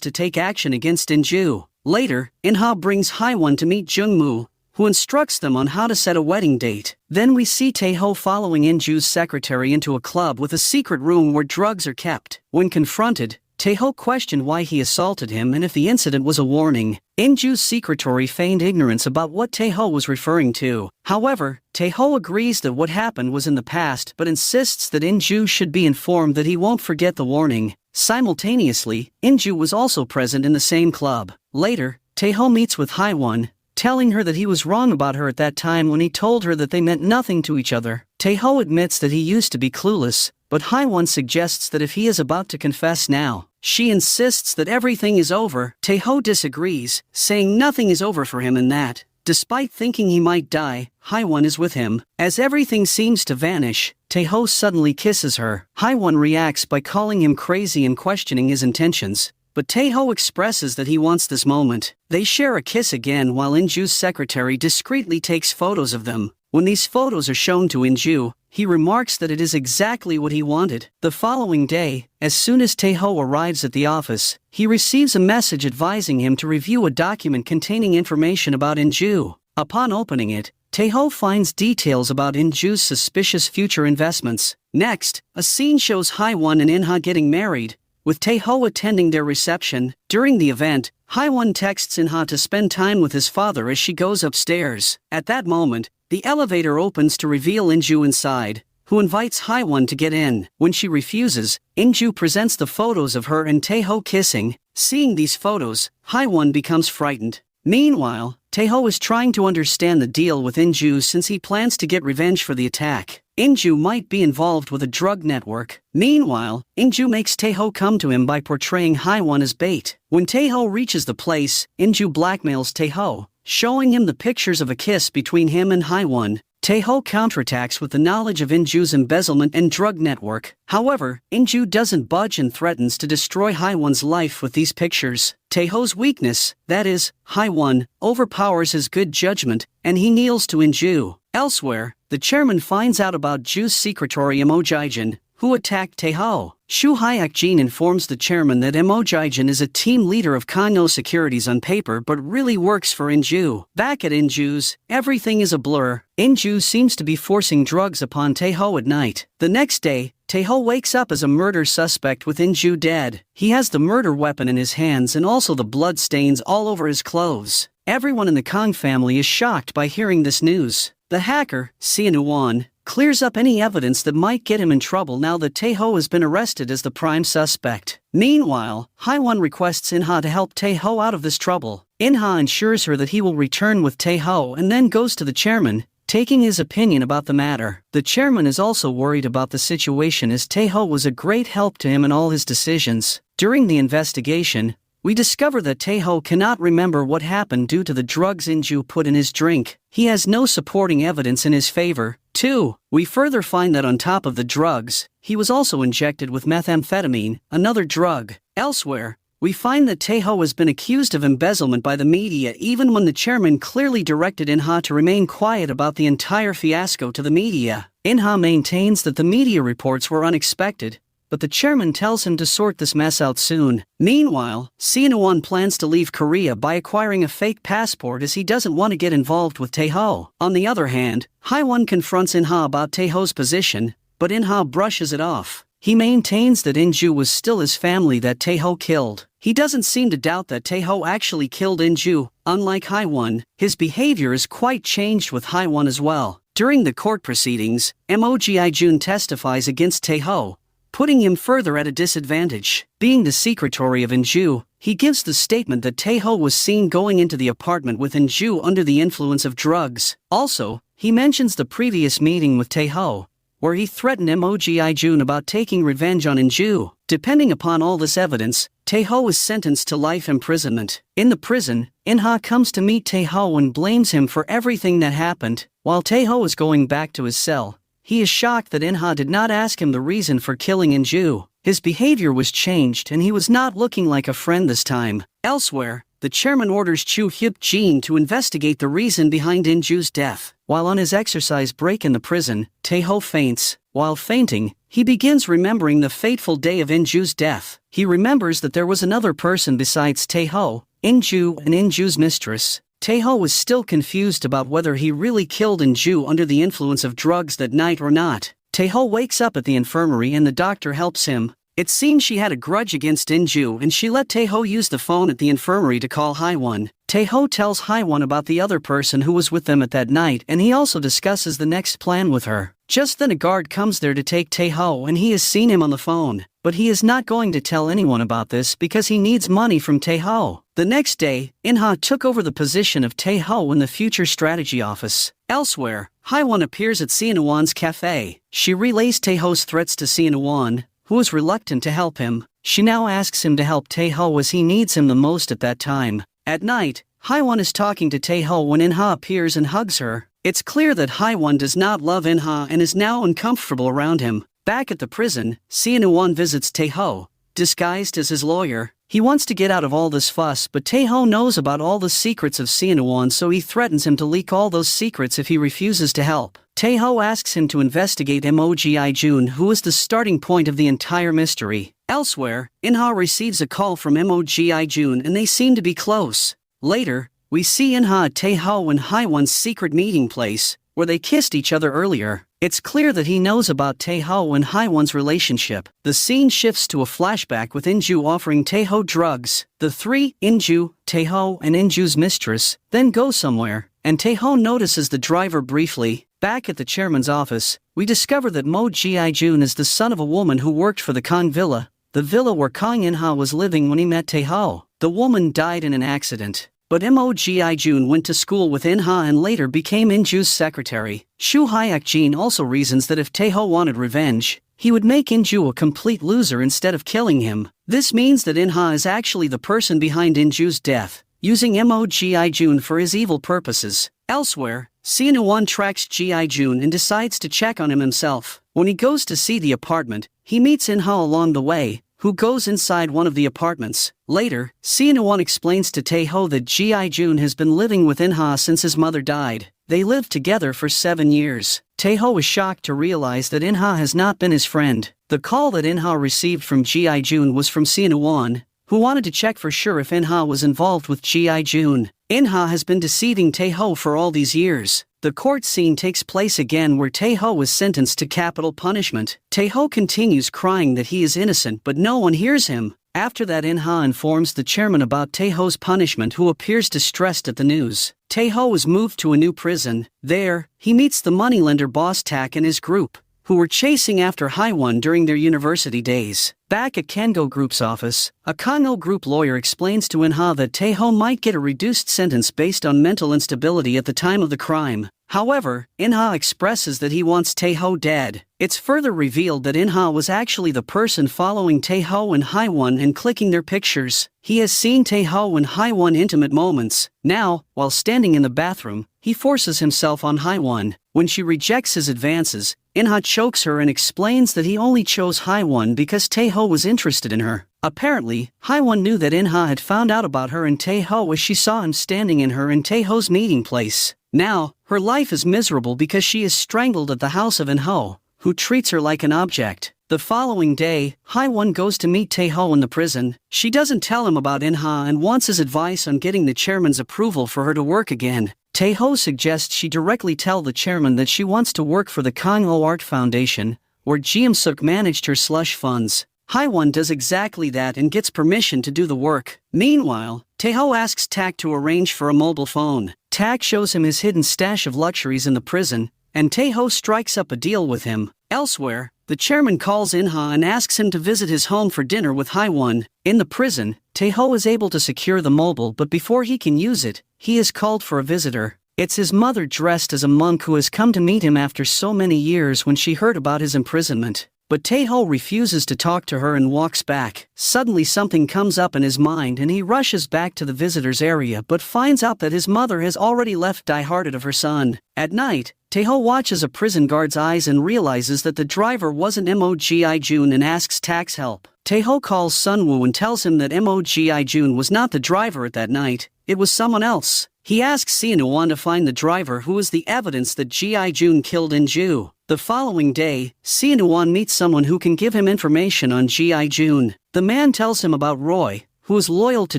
Speaker 1: to take action against In-ju. Later, In-ha brings Haewon to meet Jung-moo, who instructs them on how to set a wedding date. Then we see Taeho following In-ju's secretary into a club with a secret room where drugs are kept. When confronted, Taeho questioned why he assaulted him and if the incident was a warning. In-ju's secretary feigned ignorance about what Taeho was referring to. However, Taeho agrees that what happened was in the past but insists that In-ju should be informed that he won't forget the warning. Simultaneously, In-ju was also present in the same club. Later, Taeho meets with Haewon, telling her that he was wrong about her at that time when he told her that they meant nothing to each other. Taeho admits that he used to be clueless, but Haewon suggests that if he is about to confess now, she insists that everything is over. Taeho disagrees, saying nothing is over for him and that, despite thinking he might die, Haewon is with him. As everything seems to vanish, Taeho suddenly kisses her. Haewon reacts by calling him crazy and questioning his intentions, but Taeho expresses that he wants this moment. They share a kiss again while In-ju's secretary discreetly takes photos of them. When these photos are shown to In-ju, he remarks that it is exactly what he wanted. The following day, as soon as Taeho arrives at the office, he receives a message advising him to review a document containing information about In-ju. Upon opening it, Taeho finds details about In-ju's suspicious future investments. Next, a scene shows Haewon and In-ha getting married, with Taeho attending their reception. During the event, Haewon texts In-ha to spend time with his father as she goes upstairs. At that moment, the elevator opens to reveal In-ju inside, who invites Haewon to get in. When she refuses, In-ju presents the photos of her and Taeho kissing. Seeing these photos, Haewon becomes frightened. Meanwhile, Taeho is trying to understand the deal with In-ju since he plans to get revenge for the attack. In-ju might be involved with a drug network. Meanwhile, In-ju makes Taeho come to him by portraying Haewon as bait. When Taeho reaches the place, In-ju blackmails Taeho, showing him the pictures of a kiss between him and Haewon. Taeho counterattacks with the knowledge of In-ju's embezzlement and drug network. However, In-ju doesn't budge and threatens to destroy Haewon's life with these pictures. Taeho's weakness, that is, Haewon, overpowers his good judgment, and he kneels to In-ju. Elsewhere, the chairman finds out about Ju's secretary Mo Jae-jin, who attacked Taeho. Shu Hyuk-jin informs the chairman that Mo Jae-jin is a team leader of Kano Securities on paper but really works for In-ju. Back at In-ju's, everything is a blur. In-ju seems to be forcing drugs upon Taeho at night. The next day, Taeho wakes up as a murder suspect with In-ju dead. He has the murder weapon in his hands and also the blood stains all over his clothes. Everyone in the Kang family is shocked by hearing this news. The hacker, Seo-won, clears up any evidence that might get him in trouble now that Taeho has been arrested as the prime suspect. Meanwhile, Haewon requests In-ha to help Taeho out of this trouble. In-ha ensures her that he will return with Taeho and then goes to the chairman, taking his opinion about the matter. The chairman is also worried about the situation as Taeho was a great help to him in all his decisions. During the investigation, we discover that Taeho cannot remember what happened due to the drugs In-ju put in his drink. He has no supporting evidence in his favor. 2. We further find that on top of the drugs, he was also injected with methamphetamine, another drug. Elsewhere, we find that Taeho has been accused of embezzlement by the media even when the chairman clearly directed In-ha to remain quiet about the entire fiasco to the media. In-ha maintains that the media reports were unexpected, but the chairman tells him to sort this mess out soon. Meanwhile, Seo-won plans to leave Korea by acquiring a fake passport as he doesn't want to get involved with Taeho. On the other hand, Haewon confronts In-ha about Taeho's position, but In-ha brushes it off. He maintains that In-ju was still his family that Taeho killed. He doesn't seem to doubt that Taeho actually killed In-ju. Unlike Haewon, his behavior is quite changed with Haewon as well. During the court proceedings, Mo Jae-jun testifies against Taeho, putting him further at a disadvantage. Being the secretary of In-ju, he gives the statement that Taeho was seen going into the apartment with In-ju under the influence of drugs. Also, he mentions the previous meeting with Taeho, where he threatened Mo Jae-jun about taking revenge on In-ju. Depending upon all this evidence, Tae-ho is sentenced to life imprisonment. In the prison, In-ha comes to meet Tae-ho and blames him for everything that happened. While Tae-ho is going back to his cell, he is shocked that In-ha did not ask him the reason for killing In-ju. His behavior was changed and he was not looking like a friend this time. Elsewhere, the chairman orders Chu Hyuk-jin to investigate the reason behind In-ju's death. While on his exercise break in the prison, Tae-ho faints. While fainting, he begins remembering the fateful day of In-ju's death. He remembers that there was another person besides Tae-ho, In-ju and In-ju's mistress. Tae-ho was still confused about whether he really killed In-ju under the influence of drugs that night or not. Tae-ho wakes up at the infirmary and the doctor helps him. It seems she had a grudge against In-ju and she let Tae-ho use the phone at the infirmary to call Haewon. Tae-ho tells Haewon about the other person who was with them at that night and he also discusses the next plan with her. Just then a guard comes there to take Tae-ho and he has seen him on the phone. But he is not going to tell anyone about this because he needs money from Tae-ho. The next day, In-ha took over the position of Tae-ho in the Future Strategy Office. Elsewhere, Haewon appears at Seonwon's cafe. She relays Tae-ho's threats to Seonwon, who is reluctant to help him. She now asks him to help Tae-ho as he needs him the most at that time. At night, Haewon is talking to Tae-ho when In-ha appears and hugs her. It's clear that Haewon does not love In-ha and is now uncomfortable around him. Back at the prison, Seonwon visits Tae-ho, disguised as his lawyer. He wants to get out of all this fuss, but Tae-ho knows about all the secrets of Seonwon, so he threatens him to leak all those secrets if he refuses to help. Tae-ho asks him to investigate Mo-gi-jun, who is the starting point of the entire mystery. Elsewhere, In-ha receives a call from Mo-gi-jun and they seem to be close. Later, we see In-ha at Tae-ho and Haewon's secret meeting place, where they kissed each other earlier. It's clear that he knows about Tae-ho and Haewon's relationship. The scene shifts to a flashback with In-ju offering Tae-ho drugs. The three, In-ju, Tae-ho and In-ju's mistress, then go somewhere, and Tae-ho notices the driver briefly. Back at the chairman's office, we discover that Mo-gi-jun is the son of a woman who worked for the Kang Villa, the villa where Kang In-ha was living when he met Tae-ho. The woman died in an accident. But Mo-gi-jun went to school with In-ha and later became In-ju's secretary. Shu Hyuk-jin also reasons that if Tae-ho wanted revenge, he would make In-ju a complete loser instead of killing him. This means that In-ha is actually the person behind In-ju's death, using Mo-gi-jun for his evil purposes. Elsewhere, Seonwon tracks Gi-jun and decides to check on him himself. When he goes to see the apartment, he meets In-ha along the way, who goes inside one of the apartments. Later, Seonwon explains to Tae-ho that Gi-jun has been living with In-ha since his mother died. They lived together for 7 years. Tae-ho is shocked to realize that In-ha has not been his friend. The call that In-ha received from Gi-jun was from Seonwon, who wanted to check for sure if In-ha was involved with Gi-jun. In-ha has been deceiving Tae-ho for all these years. The court scene takes place again where Tae-ho is sentenced to capital punishment. Tae-ho continues crying that he is innocent but no one hears him. After that, In-ha informs the chairman about Tae-ho's punishment, who appears distressed at the news. Tae-ho is moved to a new prison. There, he meets the moneylender boss Tak and his group, who were chasing after Haewon during their university days. Back at Kengo Group's office, a Kangho Group lawyer explains to In-ha that Tae-ho might get a reduced sentence based on mental instability at the time of the crime. However, In-ha expresses that he wants Tae-ho dead. It's further revealed that In-ha was actually the person following Tae-ho and Haewon and clicking their pictures. He has seen Tae-ho and Haewon intimate moments. Now, while standing in the bathroom, he forces himself on Haewon. When she rejects his advances, In-ha chokes her and explains that he only chose Haewon because Tae-ho was interested in her. Apparently, Haewon knew that In-ha had found out about her and Tae-ho as she saw him standing in her and Tae-ho's meeting place. Now, her life is miserable because she is strangled at the house of In-ho, who treats her like an object. The following day, Haewon goes to meet Tae-ho in the prison. She doesn't tell him about In-ha and wants his advice on getting the chairman's approval for her to work again. Tae-ho suggests she directly tell the chairman that she wants to work for the Kangho Art Foundation, where Ji-suk managed her slush funds. Haewon does exactly that and gets permission to do the work. Meanwhile, Tae-ho asks Tak to arrange for a mobile phone. Tak shows him his hidden stash of luxuries in the prison, and Tae-ho strikes up a deal with him. Elsewhere, the chairman calls In-ha and asks him to visit his home for dinner with Haewon. In the prison, Tae-ho is able to secure the mobile, but before he can use it, he is called for a visitor. It's his mother dressed as a monk who has come to meet him after so many years when she heard about his imprisonment. but Taeho refuses to talk to her and walks back. Suddenly something comes up in his mind and he rushes back to the visitors area but finds out that his mother has already left die-hearted of her son. At night, Taeho watches a prison guard's eyes and realizes that the driver wasn't Mogi Jun and asks tax help. Taeho calls Sunwoo and tells him that Mogi Jun was not the driver at that night, it was someone else. He asks Seo-won to find the driver who is the evidence that Gi Jun killed In-ju. The following day, Seo-won meets someone who can give him information on Gi Jun. The man tells him about Roy, who is loyal to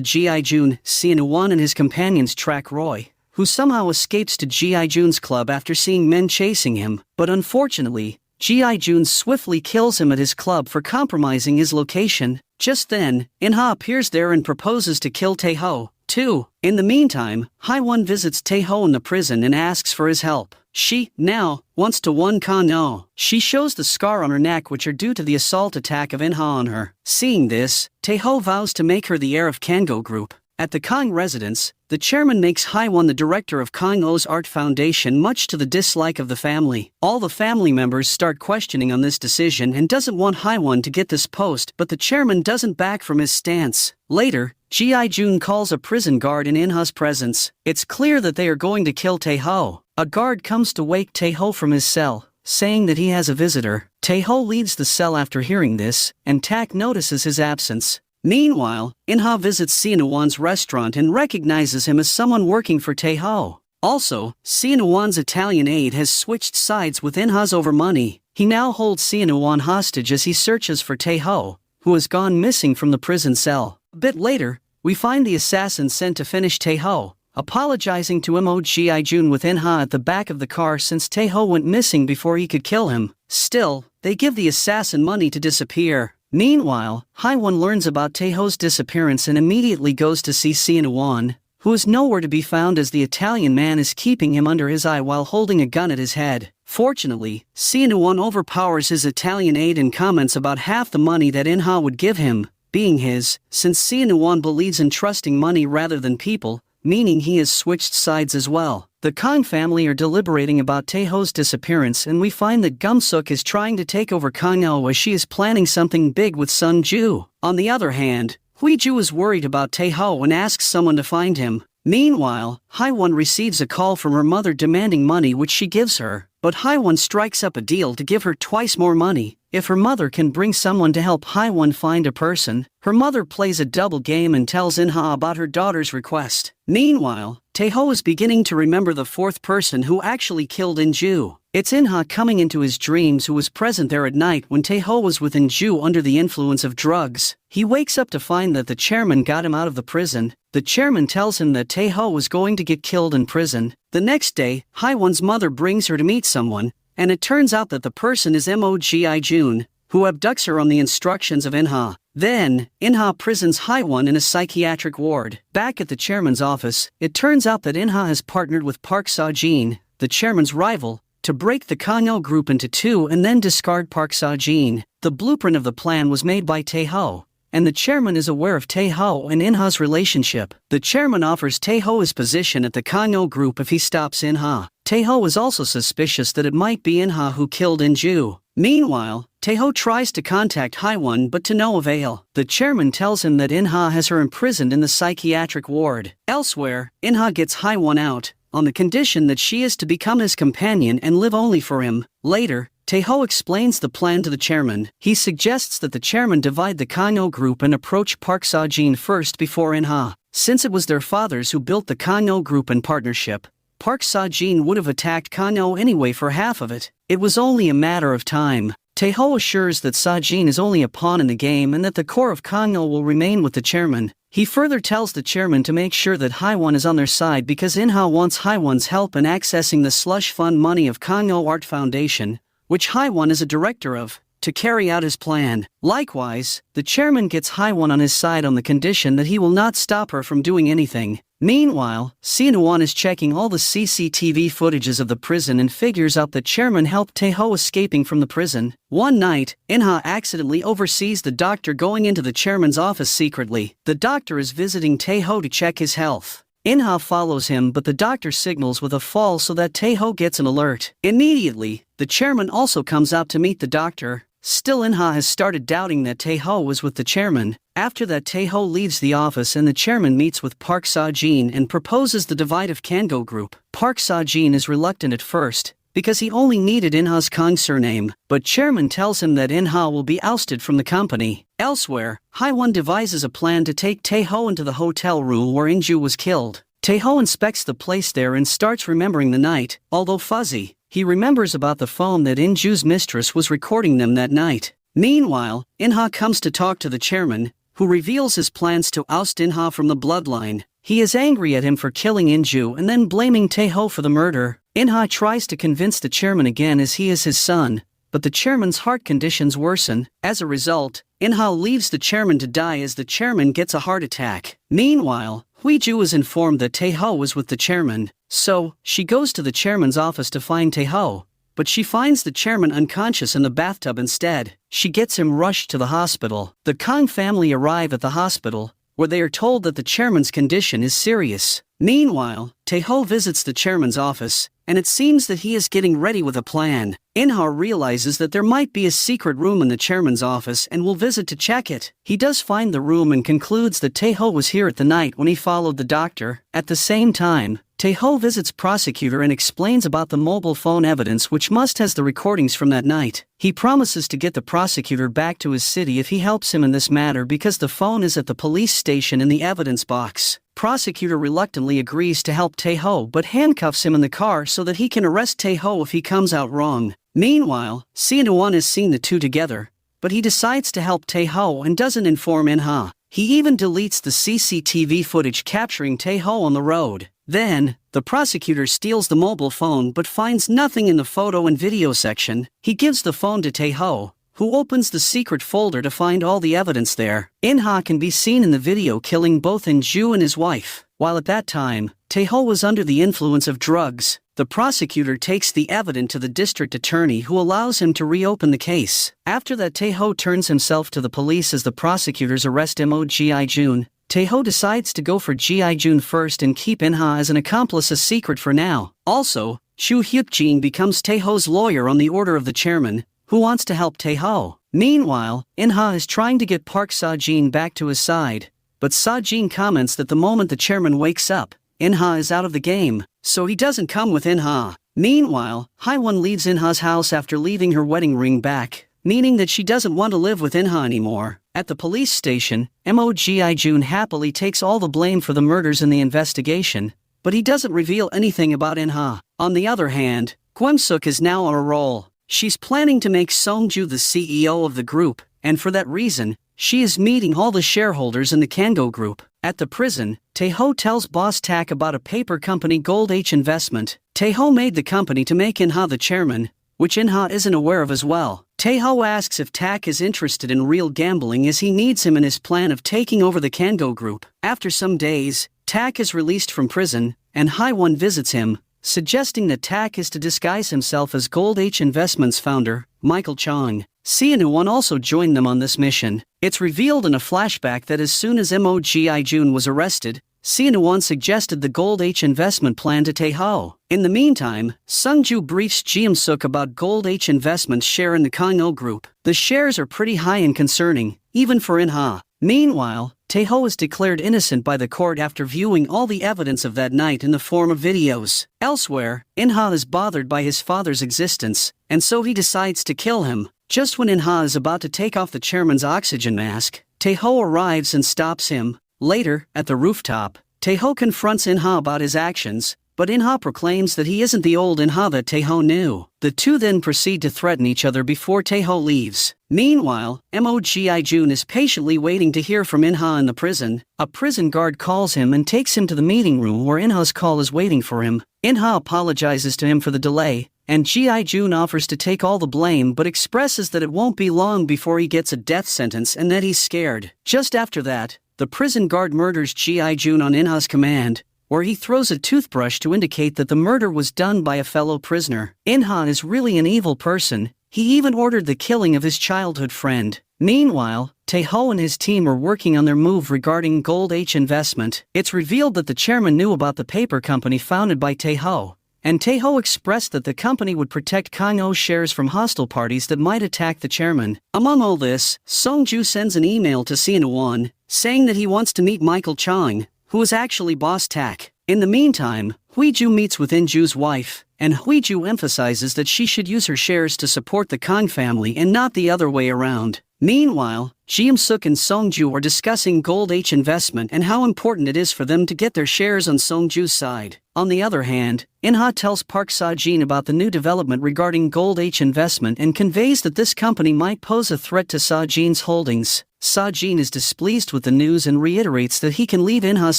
Speaker 1: Gi Jun. Seo-won and his companions track Roy, who somehow escapes to Gi Jun's club after seeing men chasing him, but unfortunately, Gi Jun swiftly kills him at his club for compromising his location. Just then, In-ha appears there and proposes to kill Taeho, too. In the meantime, Haewon visits Taeho in the prison and asks for his help. She, now, wants to won Kang-no. She shows the scar on her neck which are due to the assault attack of In-ha on her. Seeing this, Taeho vows to make her the heir of Kango Group. At the Kang residence, the chairman makes Haewon the director of Kang-o's art foundation much to the dislike of the family. All the family members start questioning on this decision and doesn't want Haewon to get this post, but the chairman doesn't back from his stance. Later, Gi Jun calls a prison guard in In-ha's presence. It's clear that they are going to kill Taeho. A guard comes to wake Taeho from his cell, saying that he has a visitor. Taeho leaves the cell after hearing this, and Tak notices his absence. Meanwhile, In-ha visits Seo-won's restaurant and recognizes him as someone working for Taeho. Also, Seo-won's Italian aide has switched sides with In-ha's over money. He now holds Seo-won hostage as he searches for Taeho, who has gone missing from the prison cell. A bit later, we find the assassin sent to finish Taeho, apologizing to Mogi Jun with In-ha at the back of the car since Taeho went missing before he could kill him. Still, they give the assassin money to disappear. Meanwhile, Haewon learns about Taeho's disappearance and immediately goes to see Seo-won, who is nowhere to be found as the Italian man is keeping him under his eye while holding a gun at his head. Fortunately, Seo-won overpowers his Italian aide and comments about half the money that In-ha would give him being his, since Seo-won believes in trusting money rather than people, meaning he has switched sides as well. The Kang family are deliberating about Taeho's disappearance and we find that Gum-suk is trying to take over Kang-no as she is planning something big with Sun-ju. On the other hand, Hui-ju is worried about Taeho and asks someone to find him. Meanwhile, Haewon receives a call from her mother demanding money which she gives her, but Haewon strikes up a deal to give her twice more money if her mother can bring someone to help Haewon find a person. Her mother plays a double game and tells In-ha about her daughter's request. Meanwhile, Taeho is beginning to remember the fourth person who actually killed In-ju. It's In-ha coming into his dreams who was present there at night when Taeho was with In-ju under the influence of drugs. He wakes up to find that the chairman got him out of the prison. The chairman tells him that Taeho was going to get killed in prison. The next day, Haewon's mother brings her to meet someone, and it turns out that the person is Mogi Jun, who abducts her on the instructions of In-ha. Then, In-ha prisons Haewon in a psychiatric ward. Back at the chairman's office, it turns out that In-ha has partnered with Park Seo-jin, the chairman's rival, to break the Kang-no group into two and then discard Park Seo-jin. The blueprint of the plan was made by Taeho, and the chairman is aware of Taeho and In-ha's relationship. The chairman offers Taeho his position at the Kang-no group if he stops In-ha. Taeho is also suspicious that it might be In-ha who killed In-ju. Meanwhile, Taeho tries to contact Haewon but to no avail. The chairman tells him that In-ha has her imprisoned in the psychiatric ward. Elsewhere, In-ha gets Haewon out, on the condition that she is to become his companion and live only for him. Later, Taeho explains the plan to the chairman. He suggests that the chairman divide the Kang-no group and approach Park Seo-jin first before In-ha. Since it was their fathers who built the Kang-no group in partnership, Park Seo-jin would have attacked Kang-no anyway for half of it. It was only a matter of time. Taeho assures that Seo-jin is only a pawn in the game and that the core of Kang-no will remain with the chairman. He further tells the chairman to make sure that Haewon is on their side because In-ha wants Haewon's help in accessing the slush fund money of Kang-no Art Foundation, which Haewon is a director of, to carry out his plan. Likewise, the chairman gets Haewon on his side on the condition that he will not stop her from doing anything. Meanwhile, Seo-won is checking all the CCTV footages of the prison and figures out that chairman helped Taeho escaping from the prison. One night, In-ha accidentally oversees the doctor going into the chairman's office secretly. The doctor is visiting Taeho to check his health. In-ha follows him but the doctor signals with a fall so that Taeho gets an alert. Immediately, the chairman also comes out to meet the doctor. Still, In-ha has started doubting that Tae-ho was with the chairman. After that, Tae-ho leaves the office and the chairman meets with Park Seo-jin and proposes the divide of Kango Group. Park Seo-jin is reluctant at first, because he only needed In-ha's Kang surname, but chairman tells him that In-ha will be ousted from the company. Elsewhere, Hae-won devises a plan to take Tae-ho into the hotel room where In-ju was killed. Tae-ho inspects the place there and starts remembering the night. Although fuzzy, he remembers about the phone that In-ju's mistress was recording them that night. Meanwhile, In-ha comes to talk to the chairman, who reveals his plans to oust In-ha from the bloodline. He is angry at him for killing In-ju and then blaming Tae-ho for the murder. In-ha tries to convince the chairman again as he is his son, but the chairman's heart conditions worsen. As a result, In-ha leaves the chairman to die as the chairman gets a heart attack. Meanwhile, Hui-ju is informed that Tae-ho was with the chairman, so she goes to the chairman's office to find Tae-ho, but she finds the chairman unconscious in the bathtub instead. She gets him rushed to the hospital. The Kang family arrive at the hospital, where they are told that the chairman's condition is serious. Meanwhile, Tae-ho visits the chairman's office, and it seems that he is getting ready with a plan. In-ha realizes that there might be a secret room in the chairman's office and will visit to check it. He does find the room and concludes that Tae-ho was here at the night when he followed the doctor. At the same time, Tae-ho visits prosecutor and explains about the mobile phone evidence which has the recordings from that night. He promises to get the prosecutor back to his city if he helps him in this matter because the phone is at the police station in the evidence box. Prosecutor reluctantly agrees to help Tae-ho but handcuffs him in the car so that he can arrest Tae-ho if he comes out wrong. Meanwhile, Seo-won has seen the two together, but he decides to help Tae-ho and doesn't inform In-ha. He even deletes the CCTV footage capturing Tae-ho on the road. Then, the prosecutor steals the mobile phone but finds nothing in the photo and video section. He gives the phone to Tae-ho, who opens the secret folder to find all the evidence there. In-ha can be seen in the video killing both In-ju and his wife. While at that time, Tae-ho was under the influence of drugs. The prosecutor takes the evidence to the district attorney who allows him to reopen the case. After that, Tae-ho turns himself to the police as the prosecutors arrest Mo Gi-jun. Tae-ho decides to go for Gi-jun first and keep In-ha as an accomplice a secret for now. Also, Shu Hyuk-jin becomes Tae-ho's lawyer on the order of the chairman, who wants to help Tae-ho. Meanwhile, In-ha is trying to get Park Seo-jin back to his side, but Seo-jin comments that the moment the chairman wakes up, In-ha is out of the game, so he doesn't come with In-ha. Meanwhile, Hae-won leaves In-ha's house after leaving her wedding ring back, meaning that she doesn't want to live with In-ha anymore. At the police station, Mo Gi-jun happily takes all the blame for the murders in the investigation, but he doesn't reveal anything about In-ha. On the other hand, Kwon-suk is now on a roll. She's planning to make Song-ju the CEO of the group, and for that reason, she is meeting all the shareholders in the Kango Group. At the prison, Tae-ho tells boss Tak about a paper company Gold H Investment. Tae-ho made the company to make In-ha the chairman, which In-ha isn't aware of as well. Tae-ho asks if Tak is interested in real gambling as he needs him in his plan of taking over the Kango Group. After some days, Tak is released from prison, and Hae-won visits him, suggesting that Tak is to disguise himself as Gold H Investments founder, Michael Chong. Seo-won also joined them on this mission. It's revealed in a flashback that as soon as Mo Gi-jun was arrested, Seo-won suggested the Gold H investment plan to Tae-ho. In the meantime, Sung-ju briefs Ji-suk about Gold H Investment's share in the Kang-o Group. The shares are pretty high and concerning, even for In-ha. Meanwhile, Tae-ho is declared innocent by the court after viewing all the evidence of that night in the form of videos. Elsewhere, In-ha is bothered by his father's existence, and so he decides to kill him. Just when In-ha is about to take off the chairman's oxygen mask, Tae-ho arrives and stops him. Later, at the rooftop, Tae-ho confronts In-ha about his actions, but In-ha proclaims that he isn't the old In-ha that Tae-ho knew. The two then proceed to threaten each other before Tae-ho leaves. Meanwhile, Mo Gi-jun is patiently waiting to hear from In-ha in the prison. A prison guard calls him and takes him to the meeting room where In-ha's call is waiting for him. In-ha apologizes to him for the delay, and Gi-jun offers to take all the blame but expresses that it won't be long before he gets a death sentence and that he's scared. Just after that, the prison guard murders Gi-jun on In-ha's command, where he throws a toothbrush to indicate that the murder was done by a fellow prisoner. In-ha is really an evil person. He even ordered the killing of his childhood friend. Meanwhile, Tae-ho and his team are working on their move regarding Gold H Investment. It's revealed that the chairman knew about the paper company founded by Tae-ho, and Tae-ho expressed that the company would protect Kang-o's shares from hostile parties that might attack the chairman. Among all this, Song-ju sends an email to Seo-won, saying that he wants to meet Michael Chang, who is actually Boss Tak. In the meantime, Hui-ju meets with In-ju's wife, and Hui-ju emphasizes that she should use her shares to support the Kang family and not the other way around. Meanwhile, Ji-suk and Song-ju are discussing Gold H investment and how important it is for them to get their shares on Song-ju's side. On the other hand, In-ha tells Park Seo-jin about the new development regarding Gold H investment and conveys that this company might pose a threat to Seo-jin's holdings. Seo-jin is displeased with the news and reiterates that he can leave In-ha's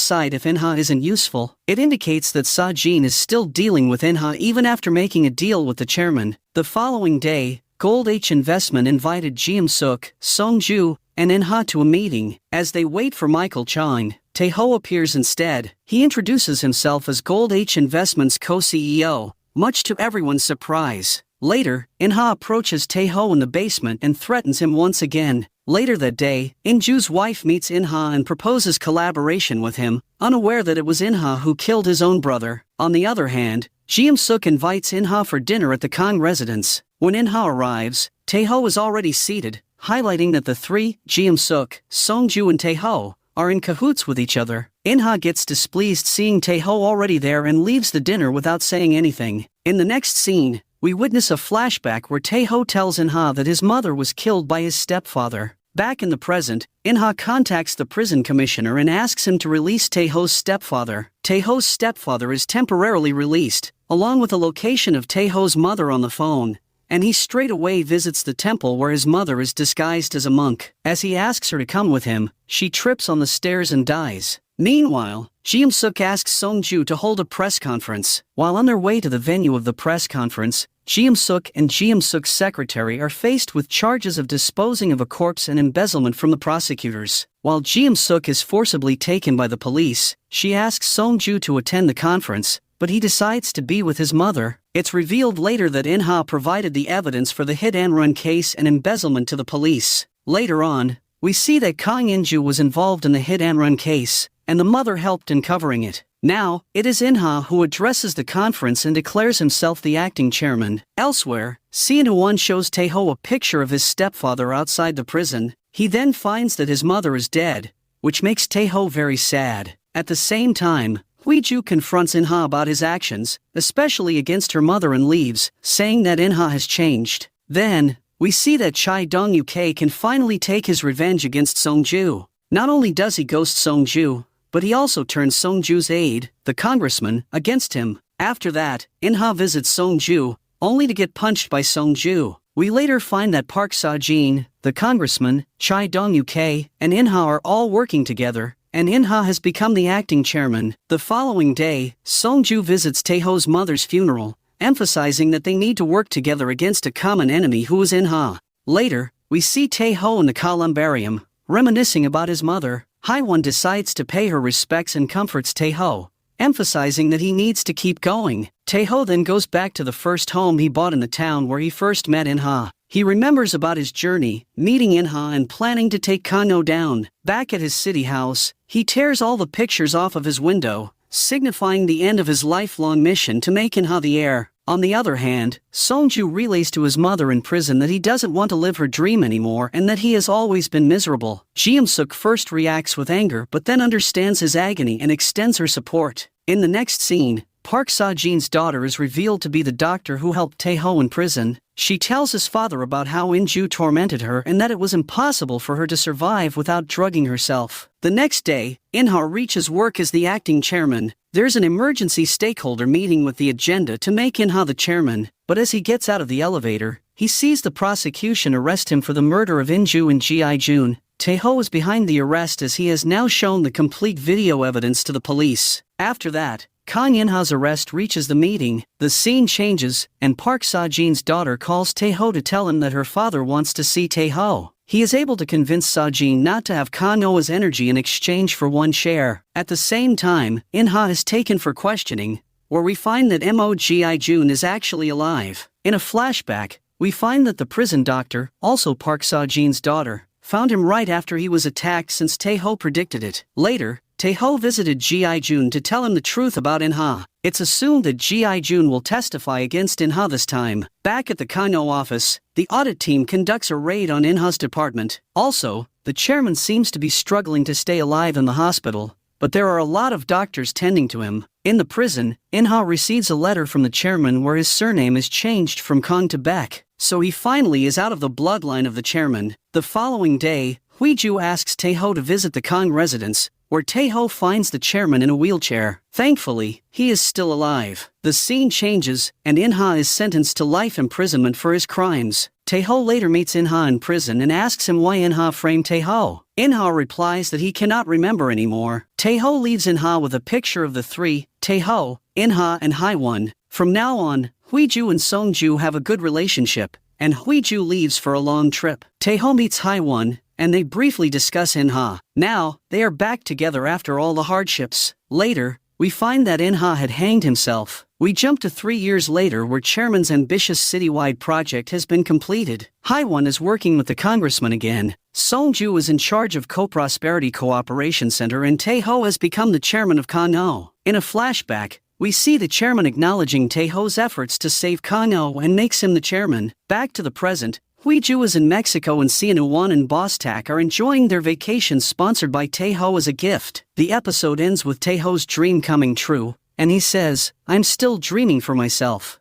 Speaker 1: side if In-ha isn't useful. It indicates that Seo-jin is still dealing with In-ha even after making a deal with the chairman. The following day, Gold H Investment invited Ji-suk, Song-ju, and In-ha to a meeting. As they wait for Michael Chang, Tae-ho appears instead. He introduces himself as Gold H Investment's co-CEO, much to everyone's surprise. Later, In-ha approaches Tae-ho in the basement and threatens him once again. Later that day, In-ju's wife meets In-ha and proposes collaboration with him, unaware that it was In-ha who killed his own brother. On the other hand, Ji-suk invites In-ha for dinner at the Kang residence. When In-ha arrives, Tae-ho is already seated, highlighting that the three, Ji-suk, Song-ju and Tae-ho, are in cahoots with each other. In-ha gets displeased seeing Tae-ho already there and leaves the dinner without saying anything. In the next scene, we witness a flashback where Tae-ho tells In-ha that his mother was killed by his stepfather. Back in the present, In-ha contacts the prison commissioner and asks him to release Tae-ho's stepfather. Tae-ho's stepfather is temporarily released, along with the location of Tae-ho's mother on the phone, and he straight away visits the temple where his mother is disguised as a monk. As he asks her to come with him, she trips on the stairs and dies. Meanwhile, Ji-suk asks Song-ju to hold a press conference. While on their way to the venue of the press conference, Ji-suk and Ji-suk's secretary are faced with charges of disposing of a corpse and embezzlement from the prosecutors. While Ji-suk is forcibly taken by the police, she asks Song-ju to attend the conference, but he decides to be with his mother. It's revealed later that In-ha provided the evidence for the hit-and-run case and embezzlement to the police. Later on, we see that Kang In-ju was involved in the hit-and-run case, and the mother helped in covering it. Now, it is In-ha who addresses the conference and declares himself the acting chairman. Elsewhere, Seo-won shows Tae-ho a picture of his stepfather outside the prison. He then finds that his mother is dead, which makes Tae-ho very sad. At the same time, Hui-ju confronts In-ha about his actions, especially against her mother, and leaves, saying that In-ha has changed. Then, we see that Chai Dong-uk can finally take his revenge against Song-ju. Not only does he ghost Song-ju, but he also turns Song-ju's aide, the congressman, against him. After that, In-ha visits Song-ju, only to get punched by Song-ju. We later find that Park Seo-jin, the congressman, Chai Dong-uk, and In-ha are all working together, and In-ha has become the acting chairman. The following day, Song-ju visits Tae-ho's mother's funeral, emphasizing that they need to work together against a common enemy who is In-ha. Later, we see Tae-ho in the columbarium, reminiscing about his mother. Haewon decides to pay her respects and comforts Tae-ho, emphasizing that he needs to keep going. Tae-ho then goes back to the first home he bought in the town where he first met In-ha. He remembers about his journey, meeting In-ha and planning to take Kang-oh down. Back at his city house, he tears all the pictures off of his window, signifying the end of his lifelong mission to make In-ha the heir. On the other hand, Song-ju relays to his mother in prison that he doesn't want to live her dream anymore and that he has always been miserable. Ji-suk first reacts with anger but then understands his agony and extends her support. In the next scene, Park Seo-jin's daughter is revealed to be the doctor who helped Tae-ho in prison. She tells his father about how In-ju tormented her and that it was impossible for her to survive without drugging herself. The next day, In-ha reaches work as the acting chairman. There's an emergency stakeholder meeting with the agenda to make In-ha the chairman, but as he gets out of the elevator, he sees the prosecution arrest him for the murder of In-ju and Ji-jun. Tae-ho is behind the arrest as he has now shown the complete video evidence to the police. After that, Kang In-ha's arrest reaches the meeting. The scene changes, and Park Seo-jin's daughter calls Tae-ho to tell him that her father wants to see Tae-ho. He is able to convince Seo-jin not to have Kang-oh's energy in exchange for one share. At the same time, In-ha is taken for questioning, where we find that Mo Ji-jun is actually alive. In a flashback, we find that the prison doctor, also Park Seo-jin's daughter, found him right after he was attacked since Tae-ho predicted it. Later, Taeho visited Ji-Jun to tell him the truth about In-ha. It's assumed that Ji-Jun will testify against In-ha this time. Back at the Kano office, the audit team conducts a raid on In-ha's department. Also, the chairman seems to be struggling to stay alive in the hospital, but there are a lot of doctors tending to him. In the prison, In-ha receives a letter from the chairman where his surname is changed from Kong to Baek, so he finally is out of the bloodline of the chairman. The following day, Huiju asks Taeho to visit the Kong residence, where Taeho finds the chairman in a wheelchair. Thankfully, he is still alive. The scene changes, and In-ha is sentenced to life imprisonment for his crimes. Taeho later meets In-ha in prison and asks him why In-ha framed Taeho. In-ha replies that he cannot remember anymore. Taeho leaves In-ha with a picture of the three, Taeho, In-ha and Haewon. From now on, Huiju and Songju have a good relationship, and Huiju leaves for a long trip. Taeho meets Haewon, and they briefly discuss In-ha. Now, they are back together after all the hardships. Later, we find that In-ha had hanged himself. We jump to 3 years later where Chairman's ambitious citywide project has been completed. Haewon is working with the congressman again. Songju is in charge of Co-Prosperity Cooperation Center and Taeho has become the chairman of Kano. In a flashback, we see the chairman acknowledging Taeho's efforts to save Kano and makes him the chairman. Back to the present, Huiju is in Mexico and Sianuwan and Bostak are enjoying their vacation sponsored by Taeho as a gift. The episode ends with Taeho's dream coming true, and he says, "I'm still dreaming for myself."